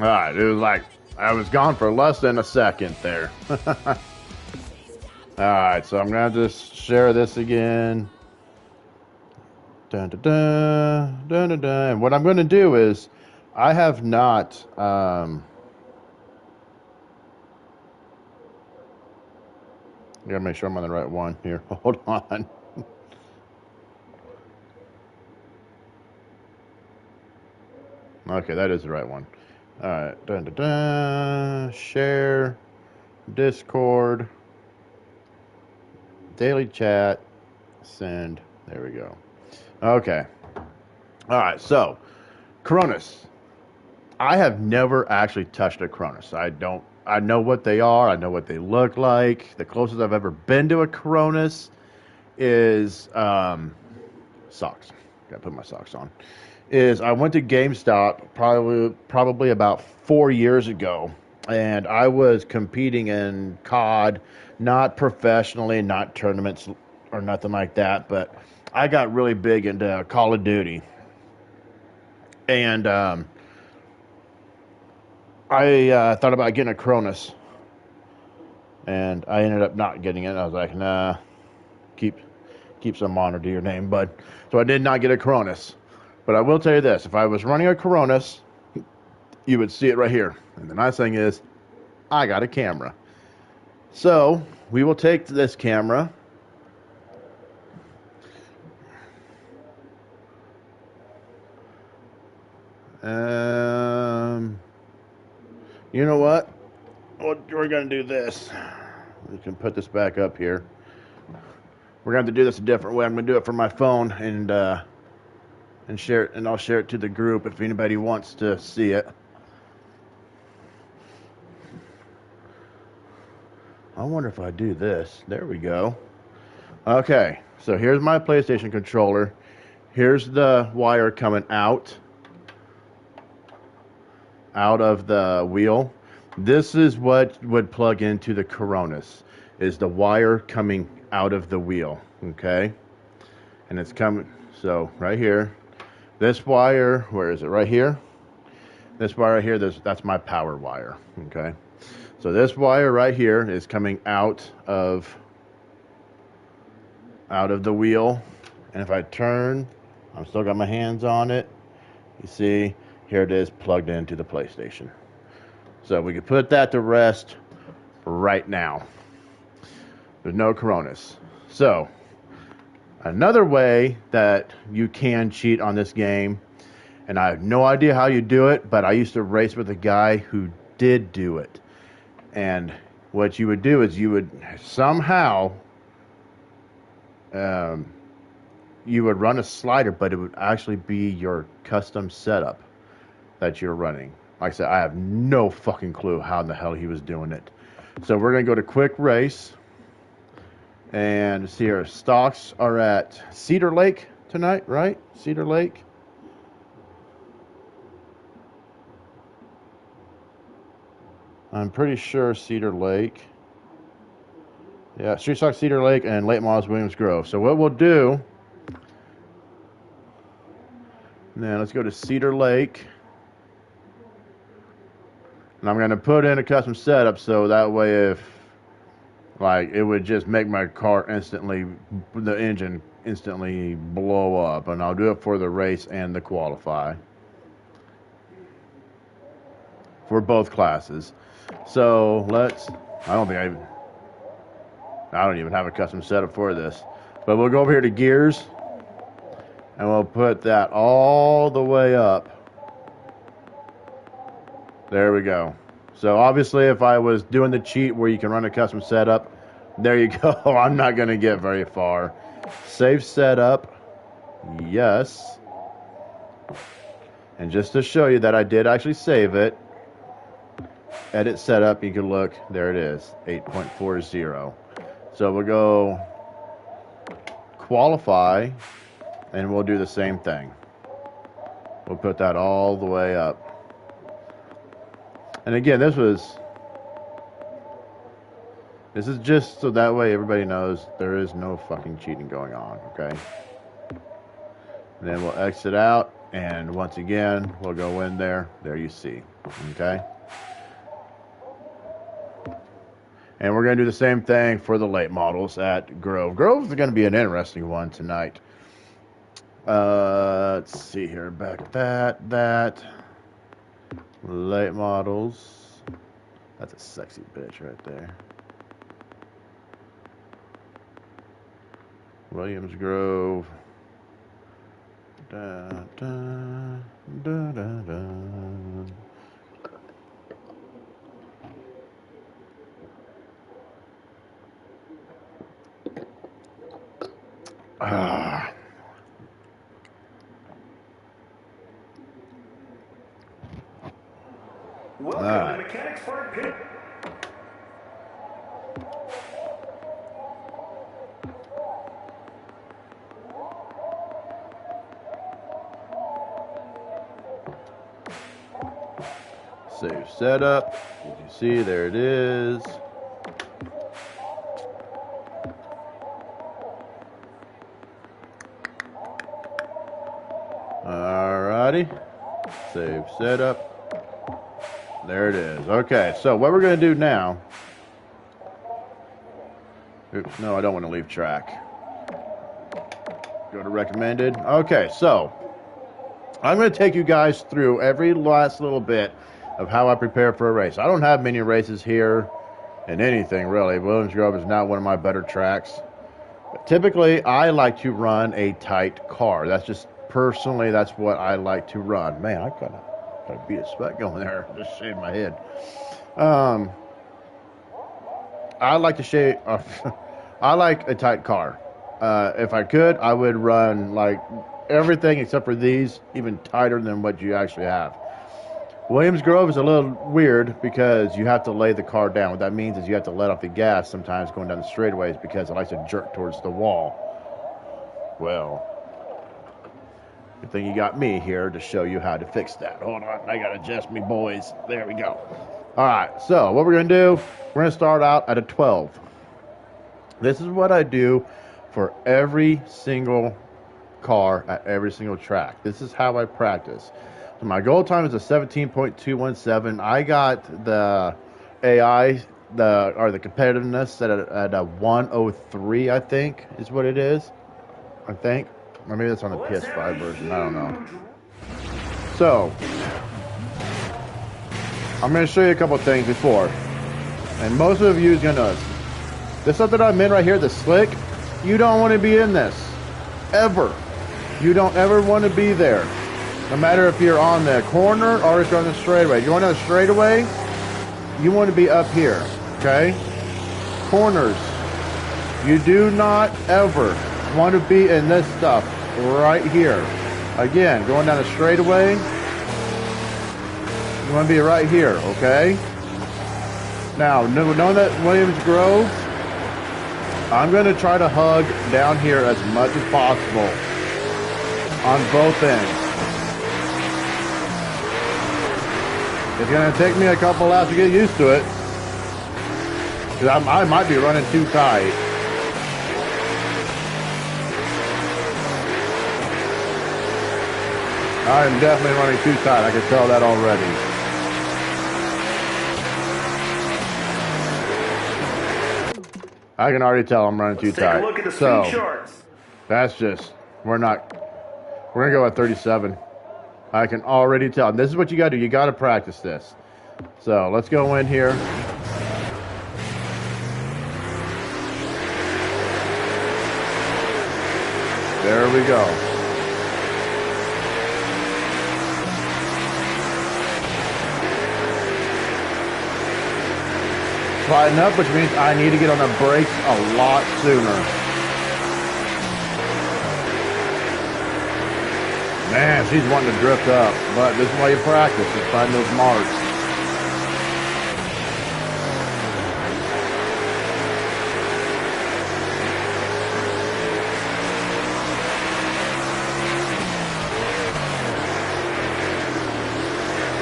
Alright, it was like I was gone for less than a second there. Alright, so I'm gonna just share this again. Dun, dun, dun, dun, dun, dun. And what I'm gonna do is I have not I gotta make sure I'm on the right one here. Hold on. Okay, that is the right one. Alright, dun, dun, dun. Share, Discord, daily chat, send. There we go. Okay. Alright, so Cronus. I have never actually touched a Cronus. I know what they are, I know what they look like. The closest I've ever been to a Cronus is socks. Gotta put my socks on. Is I went to GameStop probably about 4 years ago, and I was competing in COD, not professionally, not tournaments or nothing like that, but I got really big into Call of Duty, and I thought about getting a Cronus, and I ended up not getting it. I was like, nah, keep some honor to your name, bud. So I did not get a Cronus. But I will tell you this, if I was running a Cronus, you would see it right here. And the nice thing is, I got a camera. So, we will take this camera. You know what? We're going to do this. We can put this back up here. We're going to have to do this a different way. I'm going to do it from my phone and share it, and I'll share it to the group if anybody wants to see it. I wonder if I do this. There we go. Okay, so here's my PlayStation controller. Here's the wire coming out of the wheel. This is what would plug into the Coronas, is the wire coming out of the wheel, okay? And it's coming, so right here. This wire, where is it? Right here. This wire right here, that's my power wire, okay? So this wire right here is coming out of the wheel. And if I turn, I'm still got my hands on it. You see, here it is plugged into the PlayStation. So we can put that to rest right now. There's no Coronas. So another way that you can cheat on this game, and I have no idea how you do it, but I used to race with a guy who did do it. And what you would do is you would somehow you would run a slider, but it would actually be your custom setup that you're running. Like I said, I have no fucking clue how in the hell he was doing it. So we're going to go to quick race. And see, our stocks are at Cedar Lake tonight, right? Cedar Lake. I'm pretty sure Cedar Lake. Yeah, Street Stock, Cedar Lake, and Late Models, Williams Grove. So what we'll do, now let's go to Cedar Lake. And I'm going to put in a custom setup so that way if, like, it would just make my car instantly, the engine instantly blow up. And I'll do it for the race and the qualify. For both classes. So I don't even have a custom setup for this. But we'll go over here to gears. And we'll put that all the way up. There we go. So obviously if I was doing the cheat where you can run a custom setup, there you go. I'm not going to get very far. Save setup. Yes. And just to show you that I did actually save it, edit setup, you can look, there it is, 8.40. So we'll go qualify, and we'll do the same thing. We'll put that all the way up. And again, this is just so that way everybody knows there is no fucking cheating going on, okay? And then we'll exit out, And once again, we'll go in there. There you see. Okay. And we're going to do the same thing for the late models at Grove. Grove is going to be an interesting one tonight. Let's see here. Back that. Late models. That's a sexy bitch right there. Williams Grove. Da, da, da, da, da. Ah. Welcome to the Mechanics Park Pit. Save setup. As you see, there it is. Alrighty. Save setup. There it is. Okay, so what we're going to do now. Oops, no, I don't want to leave track. Go to recommended. Okay, so I'm going to take you guys through every last little bit of how I prepare for a race. I don't have many races here in anything, really. Williams Grove is not one of my better tracks. But typically, I like to run a tight car. That's just, personally, that's what I like to run. Man, I got to beat a sweat going there. Just shaved my head. I like to shave. I like a tight car. If I could, I would run like everything except for these, even tighter than what you actually have. Williams Grove is a little weird because you have to lay the car down. What that means is you have to let off the gas sometimes going down the straightaways because it likes to jerk towards the wall. Well, good thing you got me here to show you how to fix that. Hold on, I got to adjust me, boys. There we go. All right, so what we're going to do, we're going to start out at a 12. This is what I do for every single car at every single track. This is how I practice. So my goal time is a 17.217. I got the AI, the competitiveness at a 103, I think, is what it is. I think. Or maybe that's on the PS5 version. I don't know. So, I'm going to show you a couple things before. And most of you is going to notice. This stuff that I'm in right here, the slick, you don't want to be in this. Ever. You don't ever want to be there. No matter if you're on the corner or if you're on the straightaway. You're on the straightaway, you want to be up here. Okay? Corners. You do not ever want to be in this stuff right here. Again, going down the straightaway, you want to be right here, okay? Now, knowing that Williams Grove, I'm going to try to hug down here as much as possible on both ends. It's going to take me a couple laps to get used to it, because I might be running too tight. I am definitely running too tight. I can tell that already. I can already tell I'm running too tight. Take a look at the speed charts. That's just, we're going to go at 37. I can already tell. And this is what you got to do. You got to practice this. So let's go in here. There we go. Sliding up, which means I need to get on the brakes a lot sooner. Man, she's wanting to drift up, but this is why you practice, is find those marks.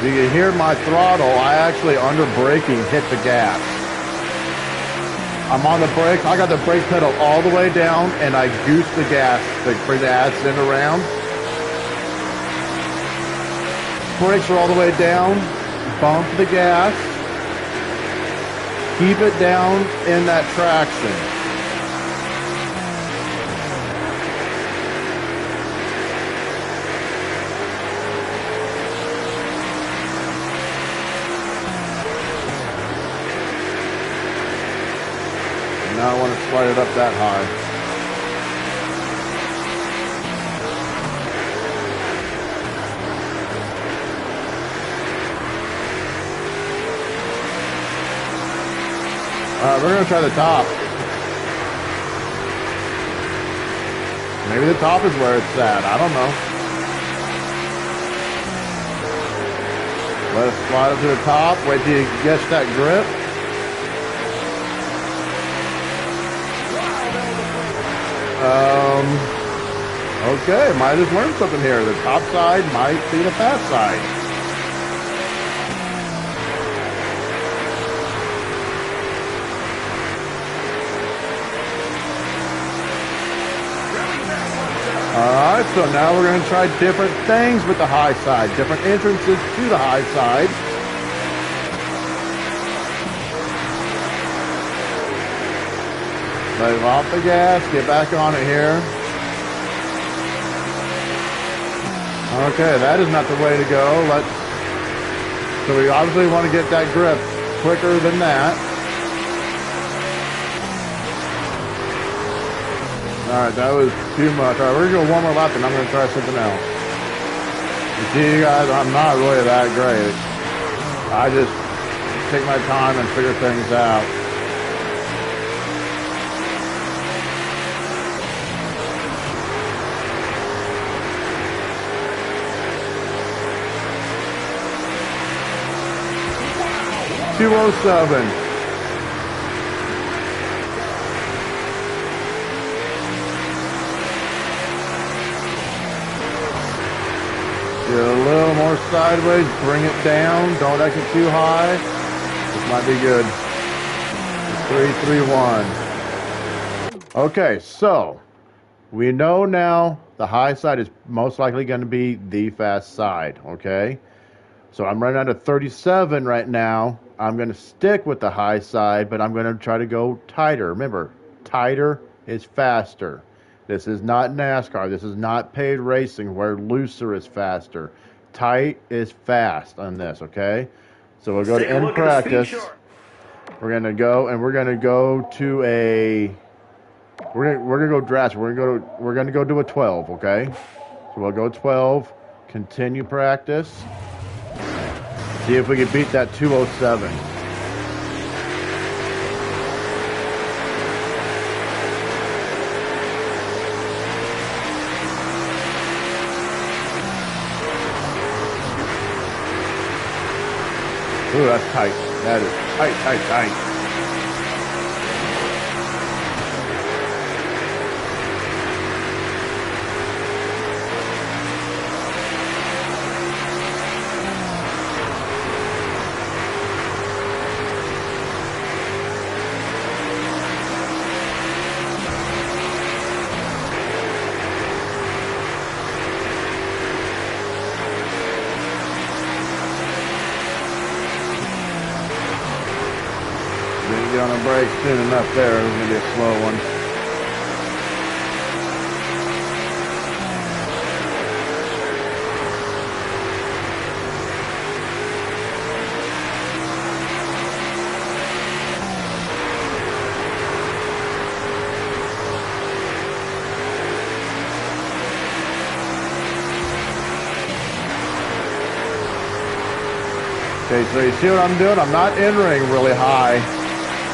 You can hear my throttle. I actually, under braking, hit the gas. I'm on the brake. I got the brake pedal all the way down, and I goose the gas to bring the accident around. brakes are all the way down, bump the gas, keep it down in that traction. Now I want to slide it up that high. Alright, we're going to try the top. Maybe the top is where it's at. I don't know. Let us slide up to the top. Wait till you get that grip. Okay, might have just learned something here. The top side might be the fast side. Alright, so now we're going to try different things with the high side, different entrances to the high side. Let off the gas, get back on it here. Okay, that is not the way to go. So we obviously want to get that grip quicker than that. Alright, that was too much. Alright, we're going to go one more lap and I'm going to try something else. You see, you guys, I'm not really that great. I just take my time and figure things out. Wow. 207. Get a little more sideways, bring it down, don't exit too high. This might be good. 3-3-1. Okay, so we know now the high side is most likely going to be the fast side, okay? So I'm running out of 37 right now. I'm going to stick with the high side, but I'm going to try to go tighter. Remember, tighter is faster. This is not NASCAR. This is not paid racing where looser is faster. Tight is fast on this, okay? So we'll go to end practice. We're going to go and we're going to go to a we're going to go drastic. We're going to go to a 12, okay? So we'll go 12, continue practice. See if we can beat that 207. Ooh, that's tight. That is tight, tight, tight. Get on the brakes soon enough there. It's going to be a slow one. Okay, so you see what I'm doing? I'm not entering really high.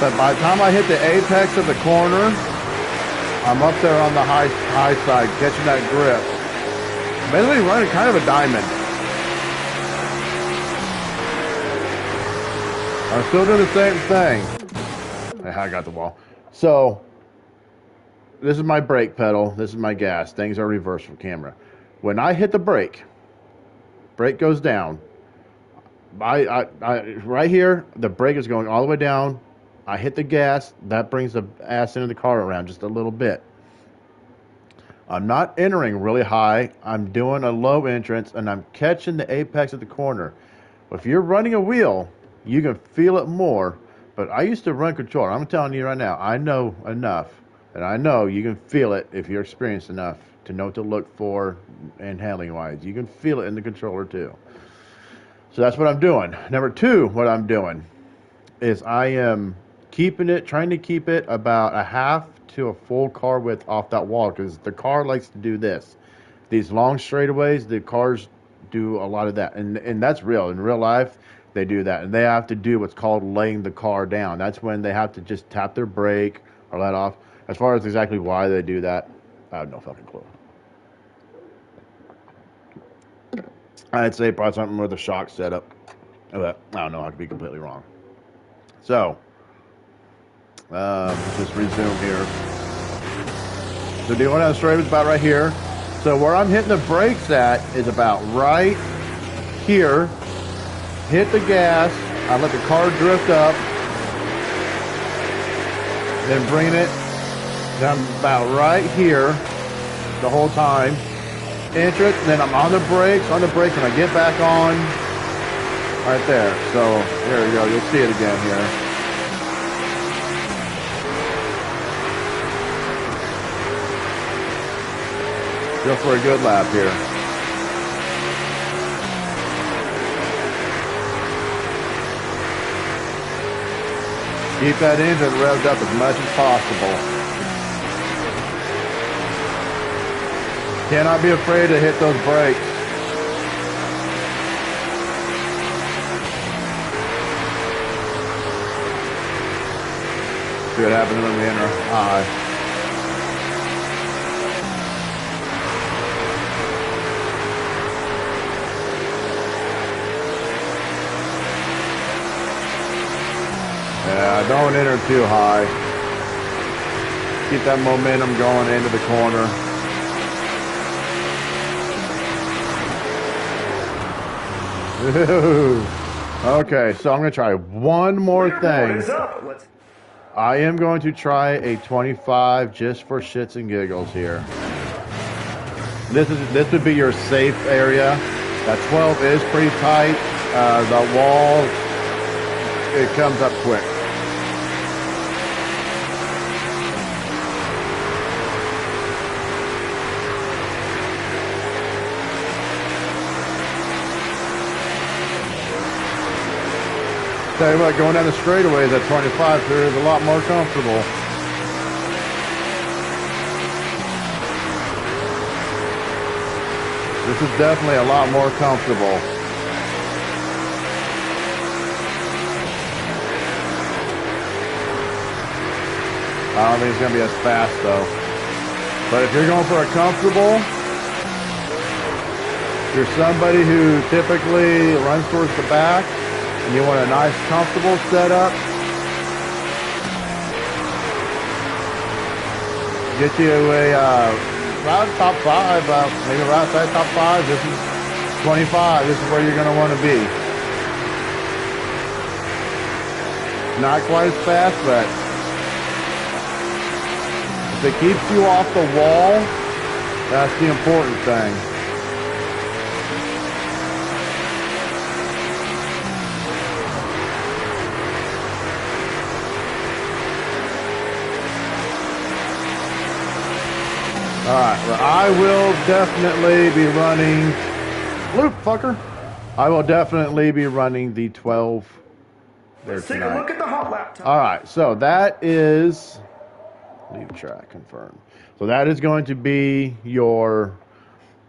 But by the time I hit the apex of the corner, I'm up there on the high side, catching that grip. Basically running kind of a diamond. I'm still doing the same thing. I got the wall. So, this is my brake pedal. This is my gas. Things are reversed from camera. When I hit the brake goes down. Right here, the brake is going all the way down. I hit the gas, that brings the ass into the car around just a little bit. I'm not entering really high. I'm doing a low entrance, and I'm catching the apex at the corner. If you're running a wheel, you can feel it more. But I used to run controller. I'm telling you right now, I know enough, and I know you can feel it if you're experienced enough to know what to look for and handling wise. You can feel it in the controller too. So that's what I'm doing. Number two, what I'm doing is I am keeping it, trying to keep it about a half to a full car width off that wall because the car likes to do this. These long straightaways, the cars do a lot of that, and that's real. In real life, they do that, and they have to do what's called laying the car down. That's when they have to just tap their brake or let off. As far as exactly why they do that, I have no fucking clue. I'd say probably something with a shock setup, but I don't know. I could be completely wrong. So, just resume here. So doing on the straight is about right here. So where I'm hitting the brakes at is about right here. Hit the gas. I let the car drift up. Then bring it down about right here the whole time. Entrance, then I'm on the brakes, and I get back on right there. So there you go. You'll see it again here. Go for a good lap here. Keep that engine revved up as much as possible. Cannot be afraid to hit those brakes. See what happens when we enter high. Yeah, don't enter too high. Keep that momentum going into the corner. Okay, so I'm going to try one more thing. I am going to try a 25 just for shits and giggles here. This would be your safe area. That 12 is pretty tight. The wall, it comes up quick. Tell you what, going down the straightaways at 25 here is a lot more comfortable. This is definitely a lot more comfortable. I don't think it's going to be as fast though. But if you're going for a comfortable, you're somebody who typically runs towards the back, and you want a nice, comfortable setup, get you a around top 5, maybe right outside top 5. This is 25. This is where you're going to want to be. Not quite as fast, but if it keeps you off the wall, that's the important thing. Alright, well, I will definitely be running... Loop, fucker! I will definitely be running the 12 there Let's tonight. take a look at the hot lap time. Alright, so that is... Leave track, confirm. So that is going to be your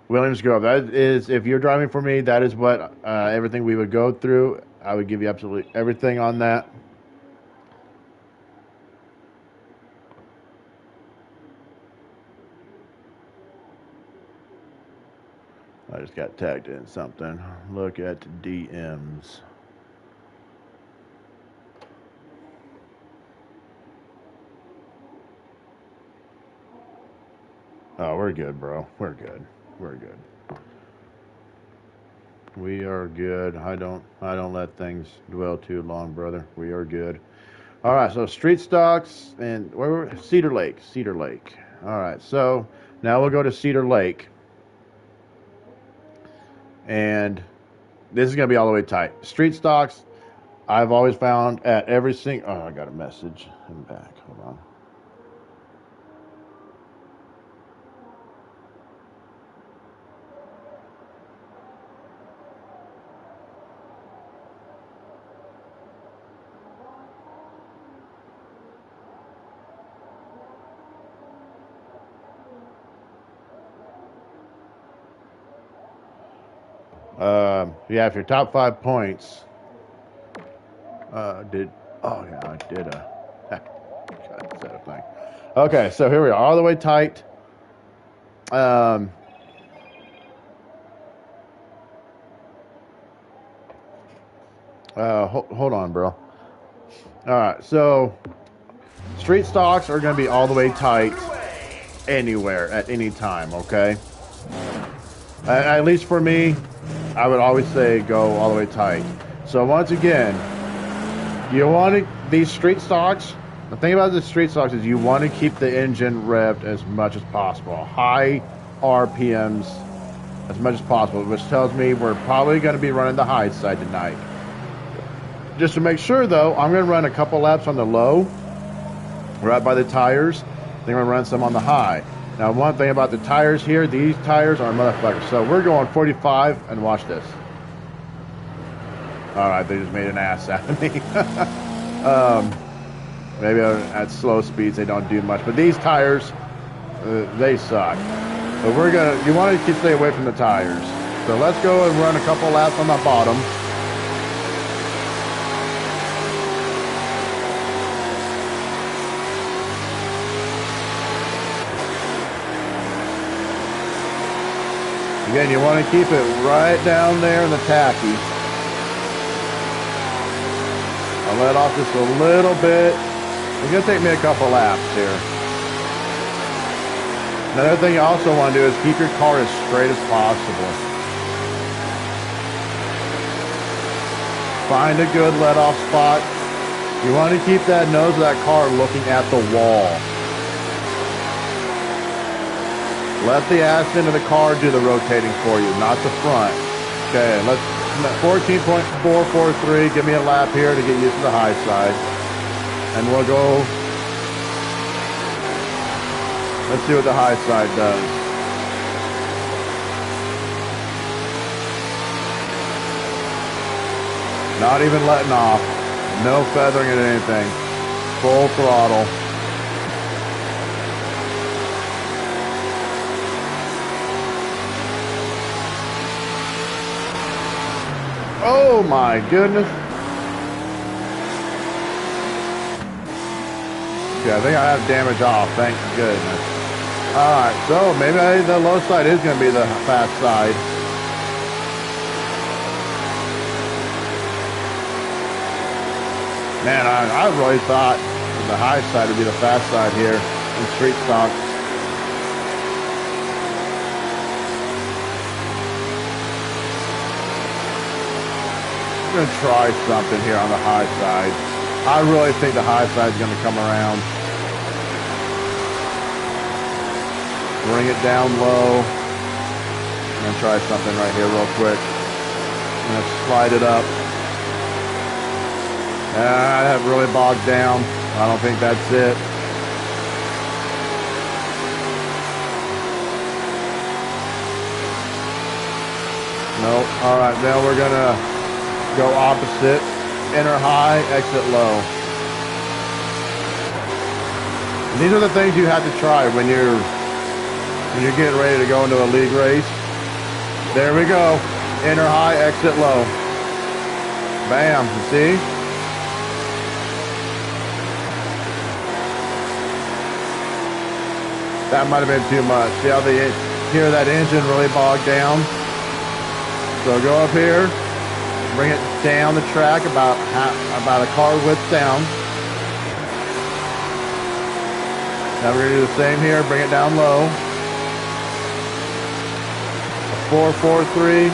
Williams Grove. That is, if you're driving for me, that is what everything we would go through. I would give you absolutely everything on that. I just got tagged in something. Look at DMs. Oh, we're good, bro. We're good. We're good. We are good. I don't let things dwell too long, brother. We are good. All right, so street stocks and where were Cedar Lake. Cedar Lake. All right, so Now we'll go to Cedar Lake. And this is going to be all the way tight. Street stocks, I've always found at every single... Oh, I got a message. I'm back. Hold on. Yeah, if your top 5 points did... Oh, yeah, I did a... God, set up thing. Okay, so here we are, all the way tight. Hold on, bro. All right, so street stocks are going to be all the way tight anywhere at any time, okay? At least for me, I would always say go all the way tight. So once again, you want to, these street stocks, the thing about the street stocks is you want to keep the engine revved as much as possible. High RPMs as much as possible, which tells me we're probably going to be running the high side tonight. Just to make sure though, I'm going to run a couple laps on the low, right by the tires. Then I'm going to run some on the high. Now, one thing about the tires here, these tires are motherfuckers. So we're going 45, and watch this. All right, they just made an ass out of me. Maybe at slow speeds they don't do much, but these tires, they suck. But you want to stay away from the tires. So let's go and run a couple laps on the bottom. Again, you want to keep it right down there in the tacky. I'll let off just a little bit. It's going to take me a couple laps here. Another thing you also want to do is keep your car as straight as possible. Find a good let-off spot. You want to keep that nose of that car looking at the wall. Let the ass into the car do the rotating for you, not the front. Okay, let's 14.443. Give me a lap here to get used to the high side. And we'll go. Let's see what the high side does. Not even letting off. No feathering at anything. Full throttle. Oh my goodness. Yeah, I think I have damage off, thank goodness. Alright, so maybe the low side is going to be the fast side. Man, I really thought the high side would be the fast side here in street stock. I'm going to try something here on the high side. I really think the high side is going to come around. Bring it down low. I'm going to try something right here real quick. I'm going to slide it up. I have really bogged down. I don't think that's it. Nope. All right, now we're going to go opposite, enter high, exit low. And these are the things you have to try when you're getting ready to go into a league race. There we go. Enter high, exit low. Bam, you see? That might have been too much. See how they hear that engine really bogged down? So go up here. Bring it down the track about a car width down. Now we're going to do the same here. Bring it down low. 443.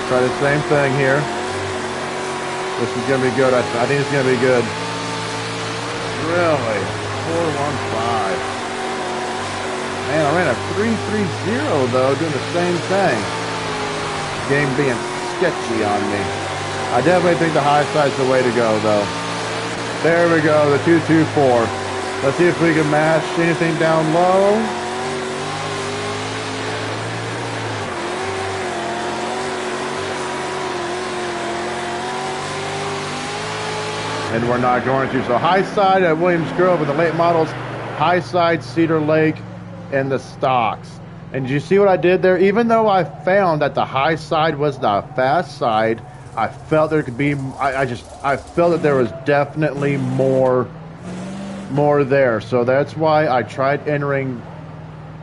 Try the same thing here. This is gonna be good. I think it's gonna be good. Really? 415. Man, I ran a 330 though, doing the same thing. Game being sketchy on me. I definitely think the high side's the way to go though. There we go, the 224. Let's see if we can match anything down low. And we're not going to. So high side at Williams Grove in the late models, high side Cedar Lake in the stocks. And did you see what I did there? Even though I found that the high side was the fast side, I felt there could be, I felt that there was definitely more there. So that's why I tried entering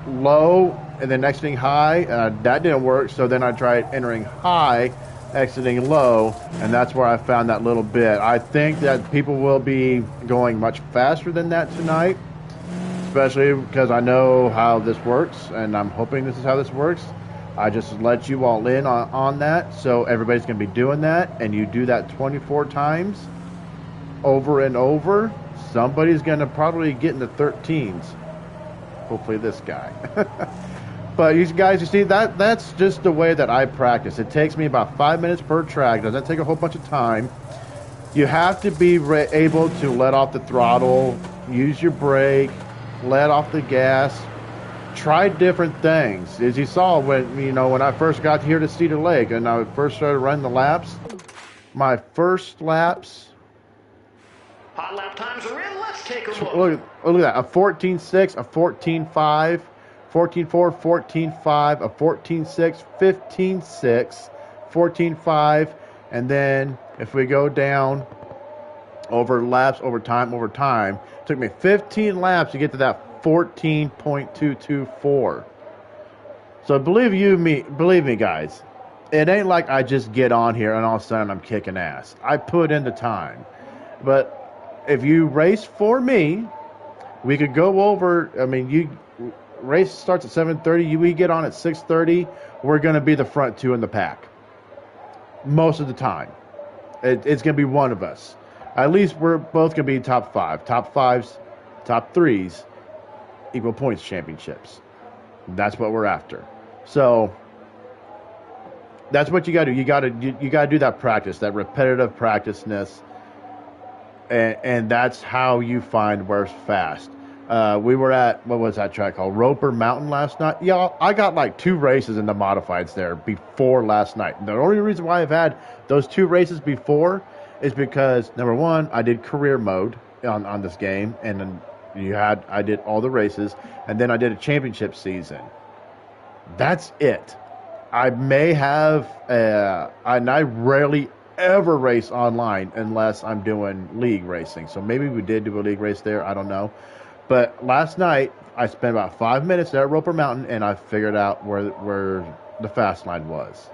low and then exiting high. That didn't work. So then I tried entering high, exiting low, and that's where I found that little bit. I think that people will be going much faster than that tonight, especially because I know how this works, and I'm hoping this is how this works. I just let you all in on that, so everybody's going to be doing that, and you do that 24 times over and over. Somebody's going to probably get in the 13s. Hopefully this guy. But you guys, you see, that's just the way that I practice. It takes me about 5 minutes per track. It doesn't take a whole bunch of time. You have to be able to let off the throttle, use your brake, let off the gas, try different things. As you saw when I first got here to Cedar Lake and I first started running the laps, my first laps. Hot lap times are in. Let's take a look. Look at that. A 14.6, a 14.5. 14.4, 14.5, a 14.6, 15.6, 14.5, and then if we go down over laps, over time, it took me 15 laps to get to that 14.224. So believe me, guys, it ain't like I just get on here and all of a sudden I'm kicking ass. I put in the time. But if you race for me, we could go over, race starts at 7:30. We get on at 6:30. We're going to be the front two in the pack. Most of the time. It's going to be one of us. At least we're both going to be top five. Top fives, top threes, equal points championships. That's what we're after. So that's what you got to do. You got to do that practice, that repetitive practiceness. And that's how you find where's fast. We were at, what was that track called? Roper Mountain last night. Yeah, I got like 2 races in the modifieds there before last night. The only reason why I've had those 2 races before is because, number one, I did career mode on this game, and then I did all the races, and then I did a championship season. That's it. I may have, and I rarely ever race online unless I'm doing league racing. So maybe we did do a league race there. I don't know. But last night, I spent about 5 minutes there at Roper Mountain, and I figured out where the fast line was.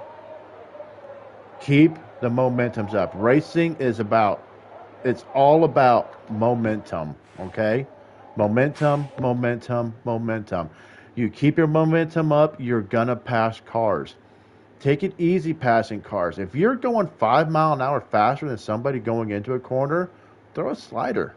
Keep the momentums up. Racing it's all about momentum, okay? Momentum. You keep your momentum up, you're going to pass cars. Take it easy passing cars. If you're going 5 mile an hour faster than somebody going into a corner, throw a slider.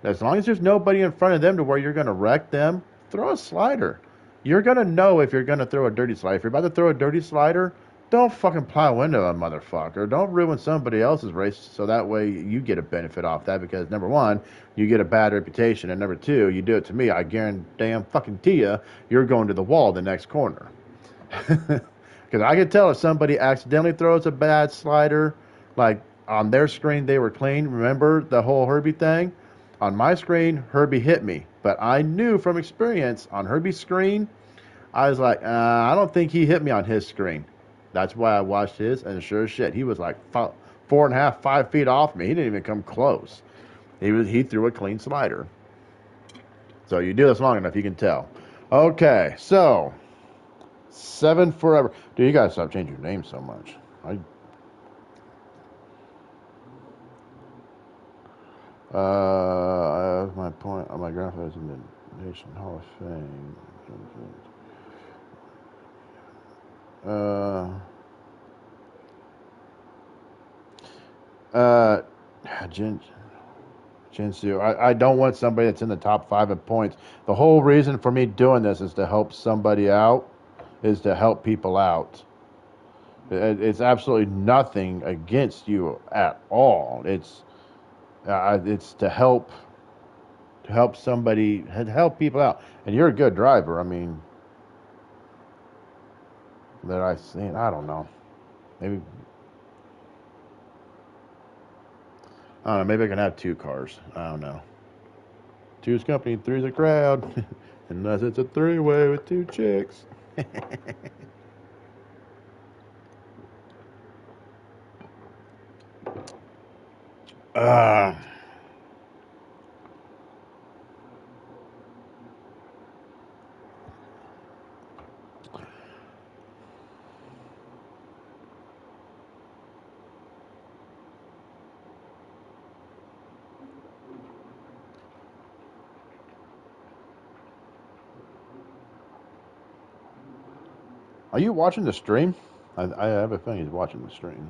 As long as there's nobody in front of them to where you're going to wreck them, throw a slider. You're going to know if you're going to throw a dirty slider. If you're about to throw a dirty slider, don't fucking plow into a motherfucker. Don't ruin somebody else's race so that way you get a benefit off that because, number one, you get a bad reputation, and number two, you do it to me, I guarantee you, you're going to the wall the next corner. Because I can tell if somebody accidentally throws a bad slider, like on their screen they were clean. Remember the whole Herbie thing? On my screen, Herbie hit me. But I knew from experience, on Herbie's screen, I was like, I don't think he hit me on his screen. That's why I watched his, and sure as shit, he was like 4.5, 5 feet off me. He didn't even come close. He threw a clean slider. So you do this long enough, you can tell. Okay, so 7 forever. Dude, you gotta stop changing your name so much. I have my point. My grandfather's in the Nation Hall of Fame. Uh, Jin, Jinsu. I don't want somebody that's in the top 5 in points. The whole reason for me doing this is to help somebody out, is to help people out. It's absolutely nothing against you at all. It's to help somebody, to help people out. And you're a good driver. I mean, that I've seen. I don't know. Maybe I don't know. Maybe I can have 2 cars. I don't know. Two's company, three's a crowd. Unless it's a 3-way with 2 chicks. uh, are you watching the stream? I have a feeling he's watching the stream.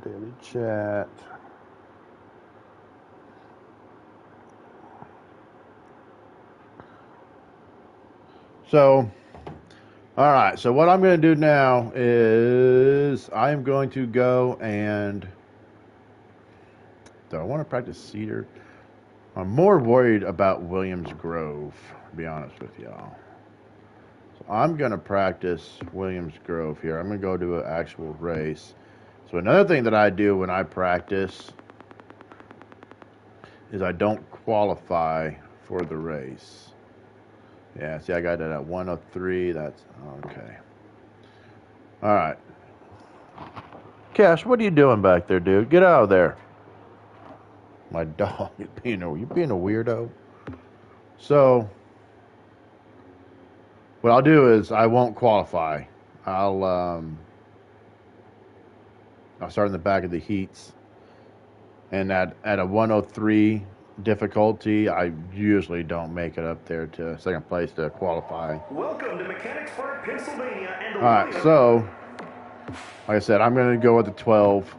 Daily chat. So, all right. So what I'm going to do now is I am going to go and. Do I want to practice cedar? I'm more worried about Williams Grove, to be honest with y'all. So I'm going to practice Williams Grove here. I'm going to go to an actual race. So another thing that I do when I practice is I don't qualify for the race. Yeah, see, I got it at 103. That's okay. All right. Cash, what are you doing back there, dude? Get out of there. My dog, you're being a weirdo. So what I'll do is I won't qualify. I'll start in the back of the heats, and at a 103 difficulty, I usually don't make it up there to second place to qualify. Welcome to Mechanicsburg, Pennsylvania, and the All right, so like I said, I'm going to go with the 12.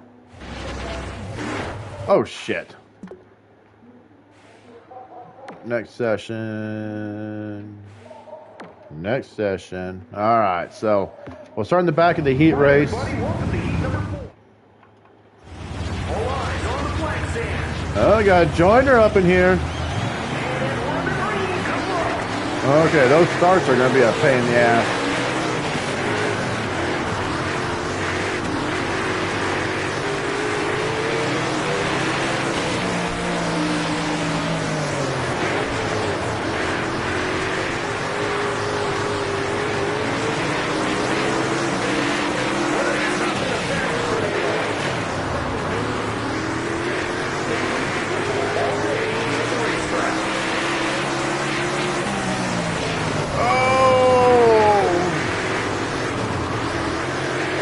Oh shit. Next session. All right, so we'll start in the back of the heat race. Oh, I got a joiner up in here. Okay, those starts are going to be a pain in the ass.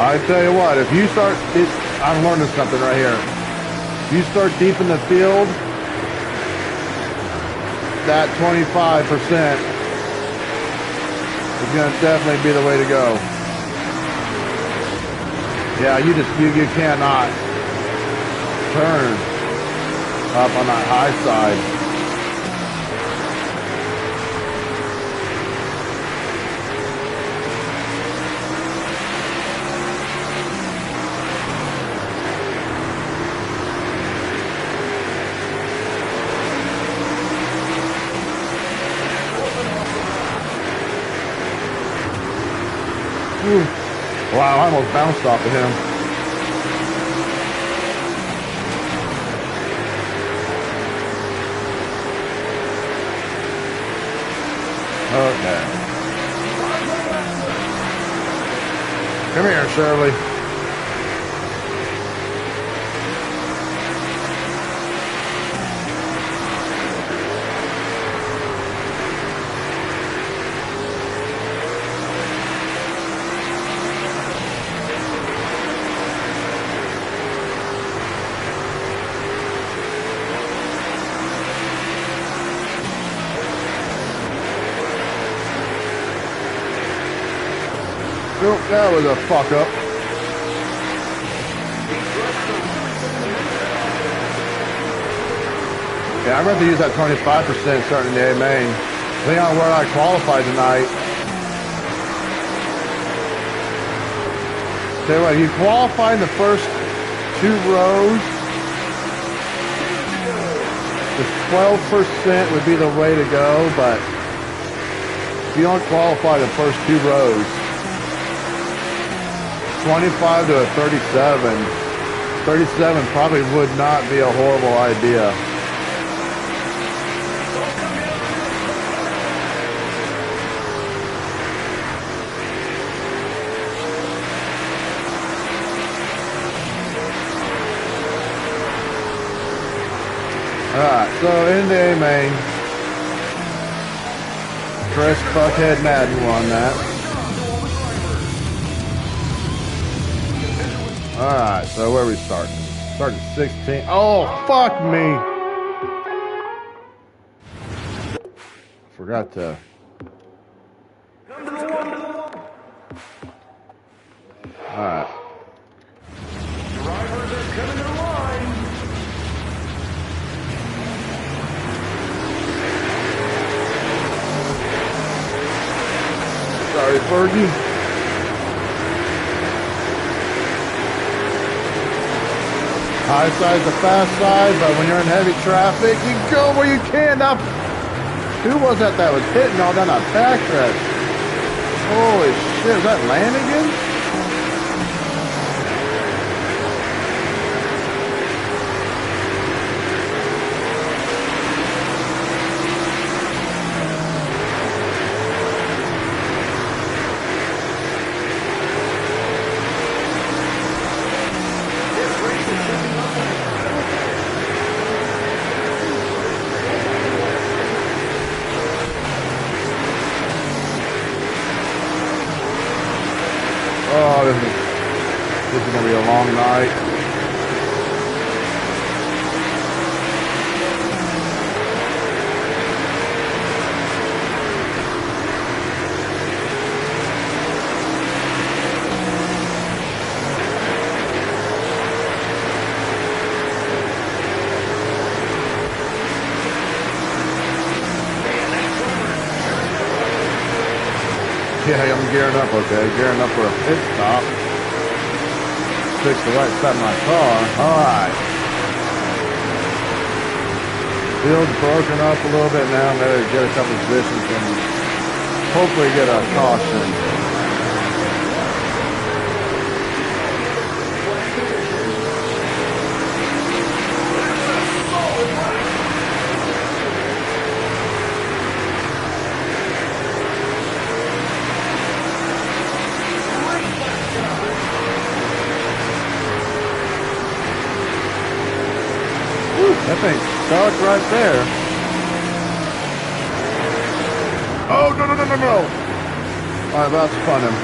I tell you what, if you start, I'm learning something right here. If you start deep in the field, that 25% is going to definitely be the way to go. Yeah, you cannot turn up on that high side. Wow, I almost bounced off of him. Okay. Come here, Shirley. Nope. That was a fuck up. Yeah, I'm going to use that 25% starting in the A main. Depending on where I qualify tonight. Tell you what, if you qualify in the first 2 rows, the 12% would be the way to go, but if you don't qualify the first 2 rows, 25 to a 37 probably would not be a horrible idea. Alright, so in the A main, Chris Fuckhead Madden won that. Alright, so where are we starting? Starting at 16. Oh, fuck me! Forgot to... Alright. Drivers are coming to the line. Sorry, Fergie. High side's the fast side, but when you're in heavy traffic, you go where you can. Now, who was that was hitting all down that backstretch? Holy shit, is that Lanigan? Oh, this is gonna be a long night. Yeah, I'm gearing up, okay. Gearing up for a pit stop. Fix the right side of my car. Alright. Field's broken up a little bit now. Maybe get a couple positions and hopefully get a caution. That thing's stuck right there. Oh, no. All right, about to spun him.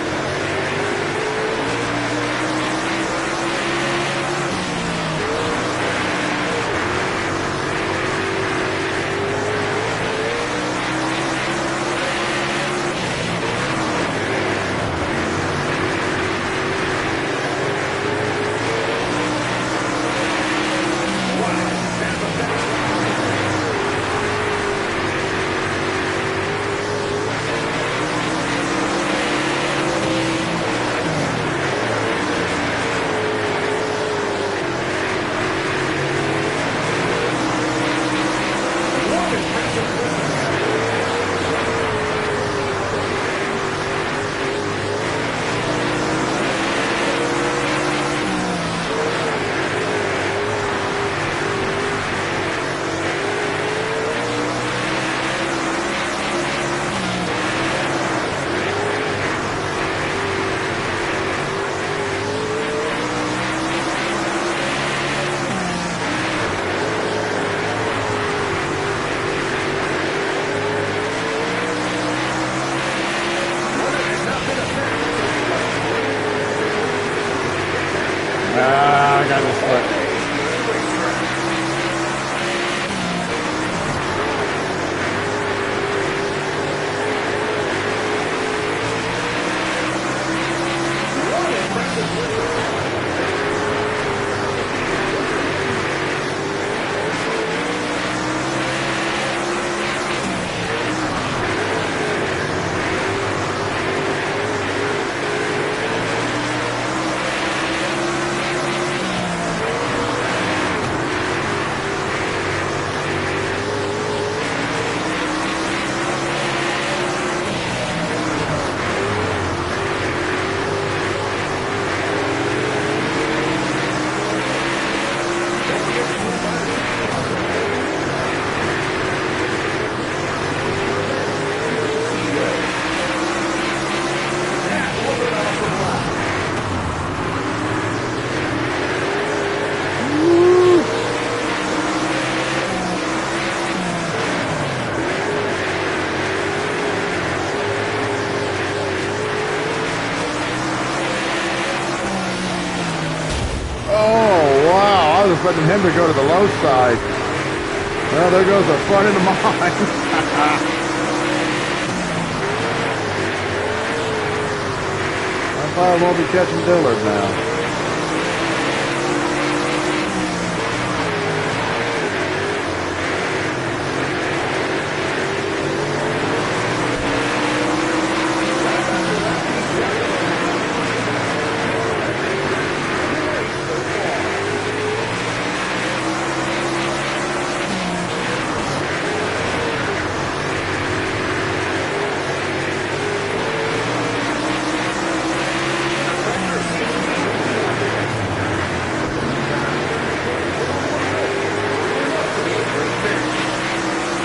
expecting him to go to the low side. Well, there goes the front end of mine. I probably won't be catching Dillard now.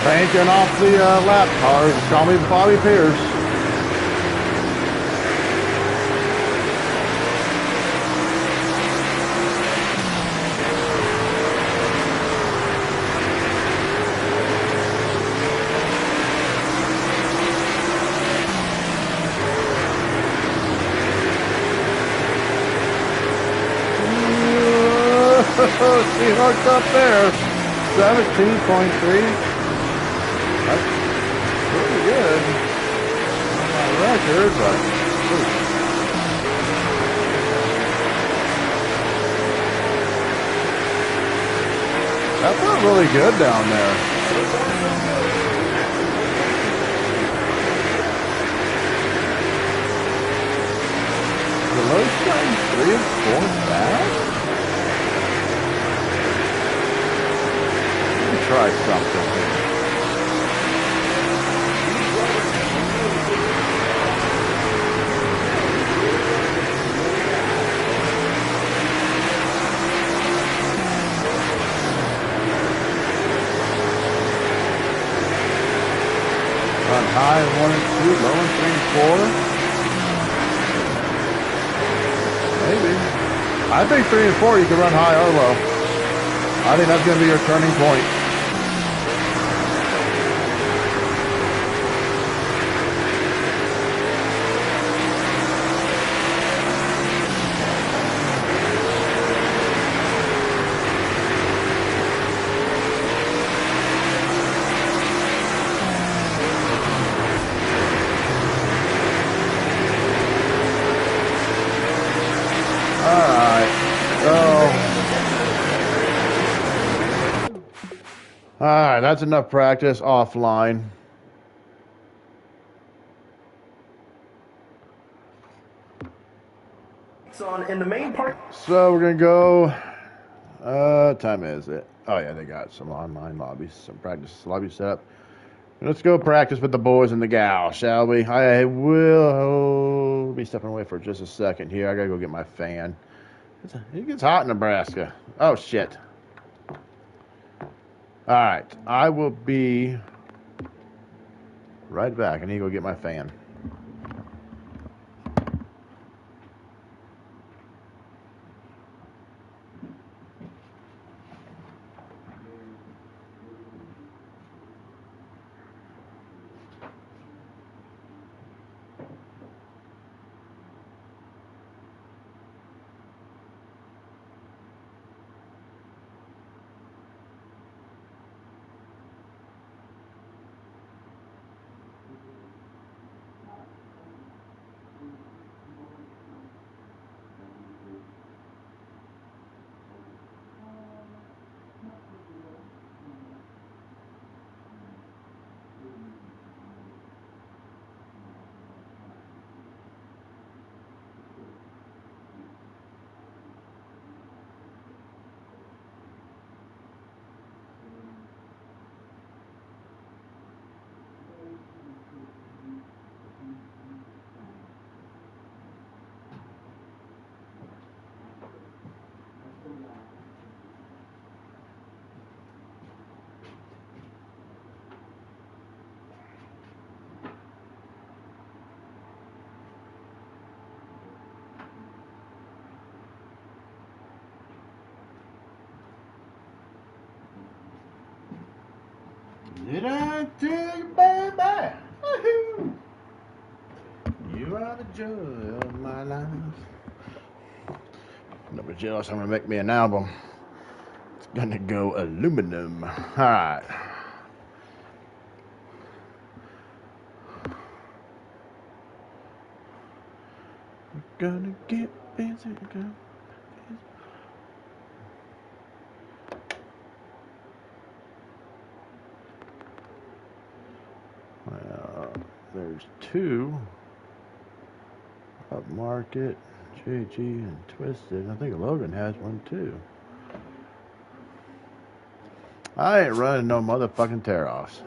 Banking off the lap cars. Call me Bobby Pierce. She hooked up there. 17.3. That's pretty good on my record, but that felt really good down there. The low shine 3 and 4 back? Let me try something here. Run high 1 and 2, low and 3 and 4. Maybe. I think 3 and 4 you can run high or low. I think that's going to be your turning point. Alright, that's enough practice offline. On in the main part. So we're gonna go. Time is it? Oh yeah, they got some online lobbies, some practice lobby setup. Let's go practice with the boys and the gals, shall we? I will be stepping away for just a second here. I gotta go get my fan. It gets hot in Nebraska. Oh shit. Alright, I will be right back. I need to go get my fan. Did I tell you, baby? Woo-hoo. You are the joy of my life. Nobody jealous. I'm gonna make me an album. Gonna go aluminum. All right. Gonna get busy. Well, there's two. Upmarket, JG, and Twisted. I think Logan has one too. I ain't running no motherfucking tear-offs.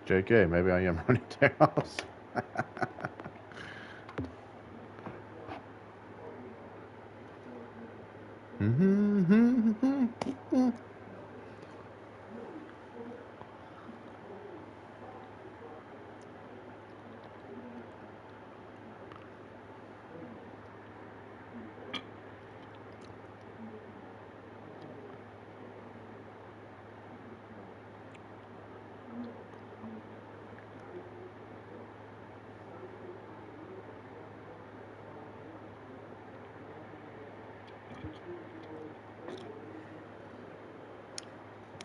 JK, maybe I am running tear-offs.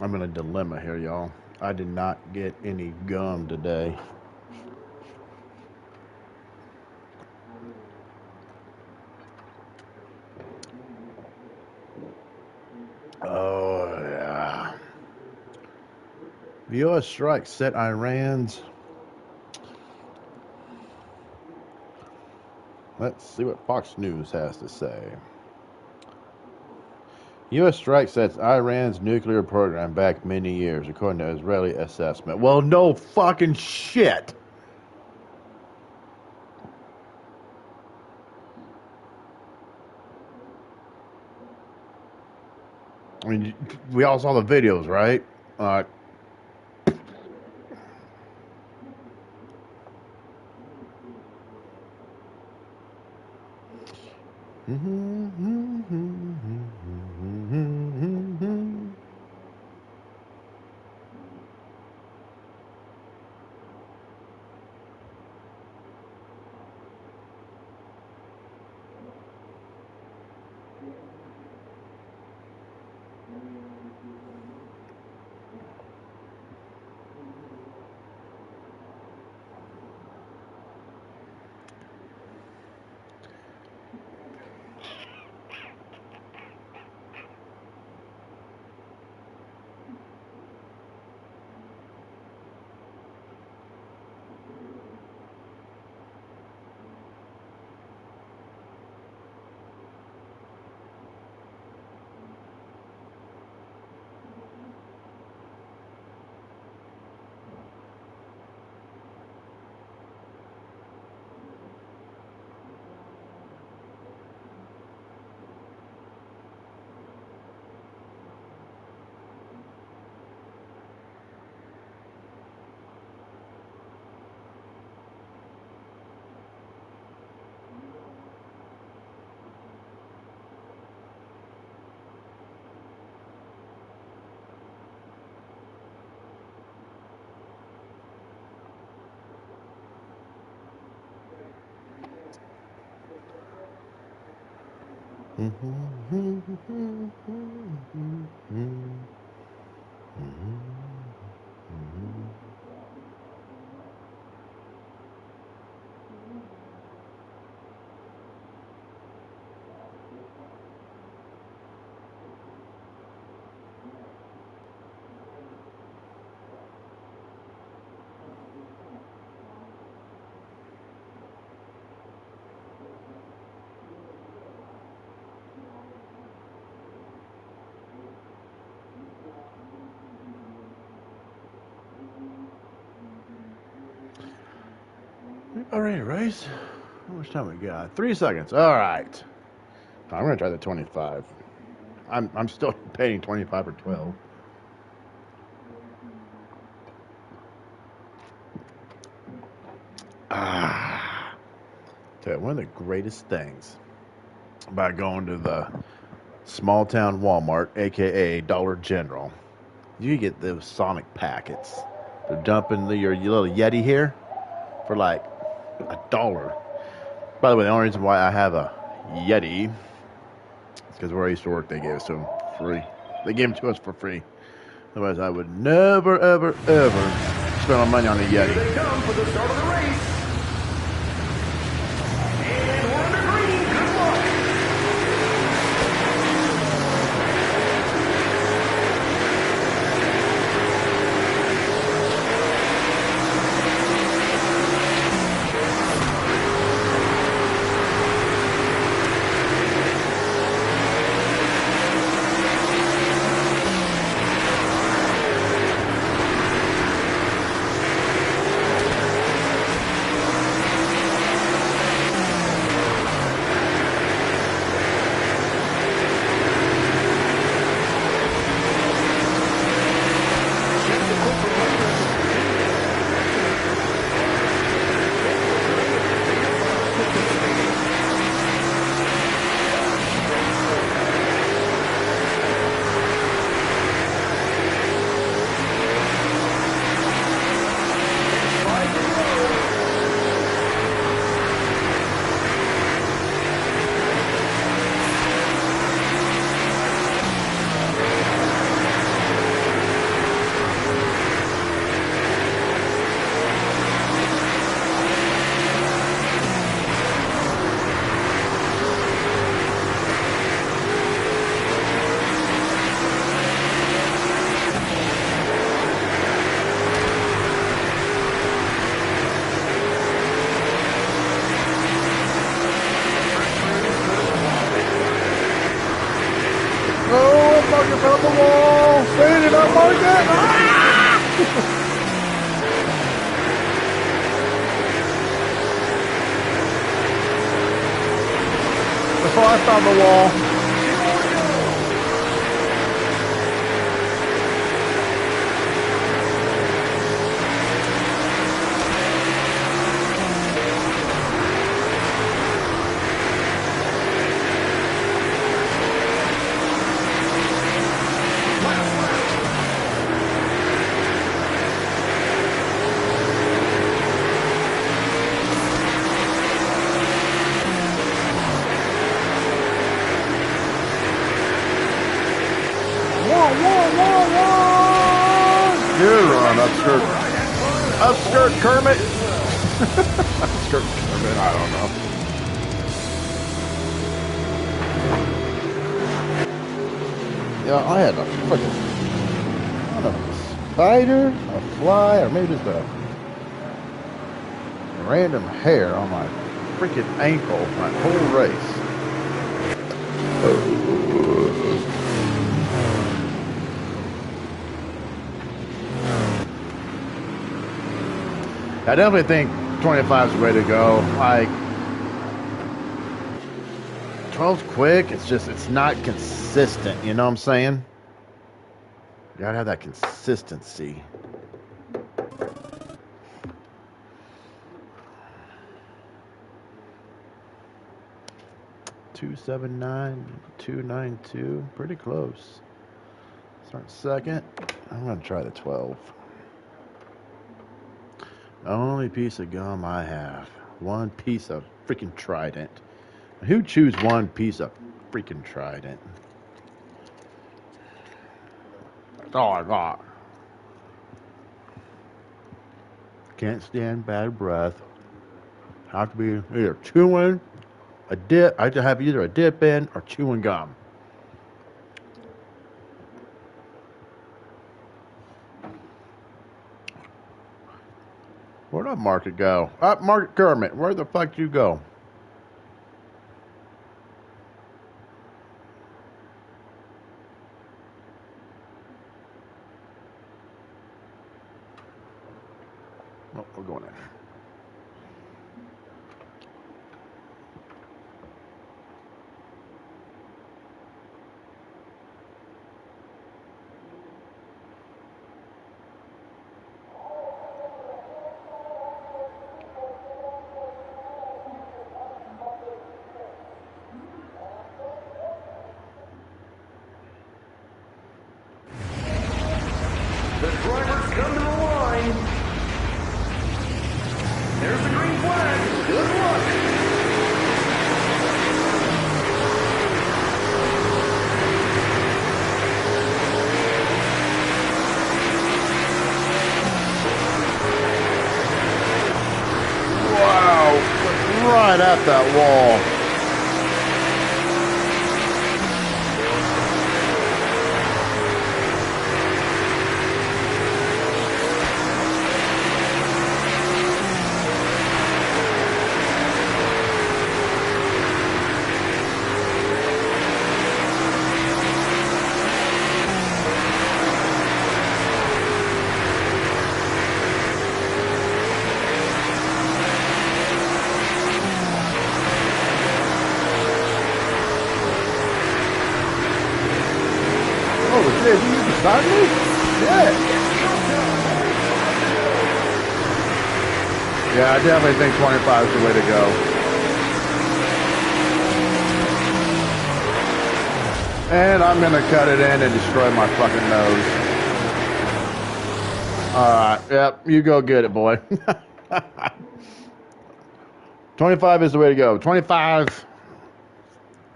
I'm in a dilemma here, y'all. I did not get any gum today. Oh, yeah. The U.S. strike set Iran's. Let's see what Fox News has to say. U.S. strike sets Iran's nuclear program back many years, according to Israeli assessment. Well, no fucking shit. I mean, we all saw the videos, right? All right, Rice. How much time we got? 3 seconds. All right. I'm gonna try the 25. I'm still paying 25 or 12. Ah. Tell you, one of the greatest things about going to the small town Walmart, aka Dollar General, you get those Sonic packets. They're dumping your little Yeti here for like $1. By the way, the only reason why I have a Yeti is because where I used to work, they gave us to them free. They gave them to us for free. Otherwise, I would never, ever, ever spend my money on a Here Yeti. they come for the start of the race. And we're under green. Good luck. Oh, I'm marking from the wall. Faded, I'm marking. Ah! Before I found the wall. Good run, upskirt. Upskirt Kermit. Upskirt Kermit, I don't know. Yeah, I had a freaking, I don't know, a spider, a fly, or maybe just a random hair on my freaking ankle my whole race. I definitely think 25 is the way to go. Like, 12's quick. It's not consistent. You know what I'm saying? You gotta have that consistency. $279, $292, pretty close. Start second. I'm gonna try the 12. Only piece of gum I have. One piece of freaking Trident. Who chews one piece of freaking Trident? That's all I got. Can't stand bad breath. Have to be either chewing a dip. I have to have either a dip in or chewing gum. Where'd that market go? Market Kermit, where the fuck you go? Oh, we're going in. right at that wall. Oh, shit, you beside me? Shit. Yeah, I definitely think 25 is the way to go. And I'm going to cut it in and destroy my fucking nose. Alright, yep, you go get it, boy. 25 is the way to go. 25.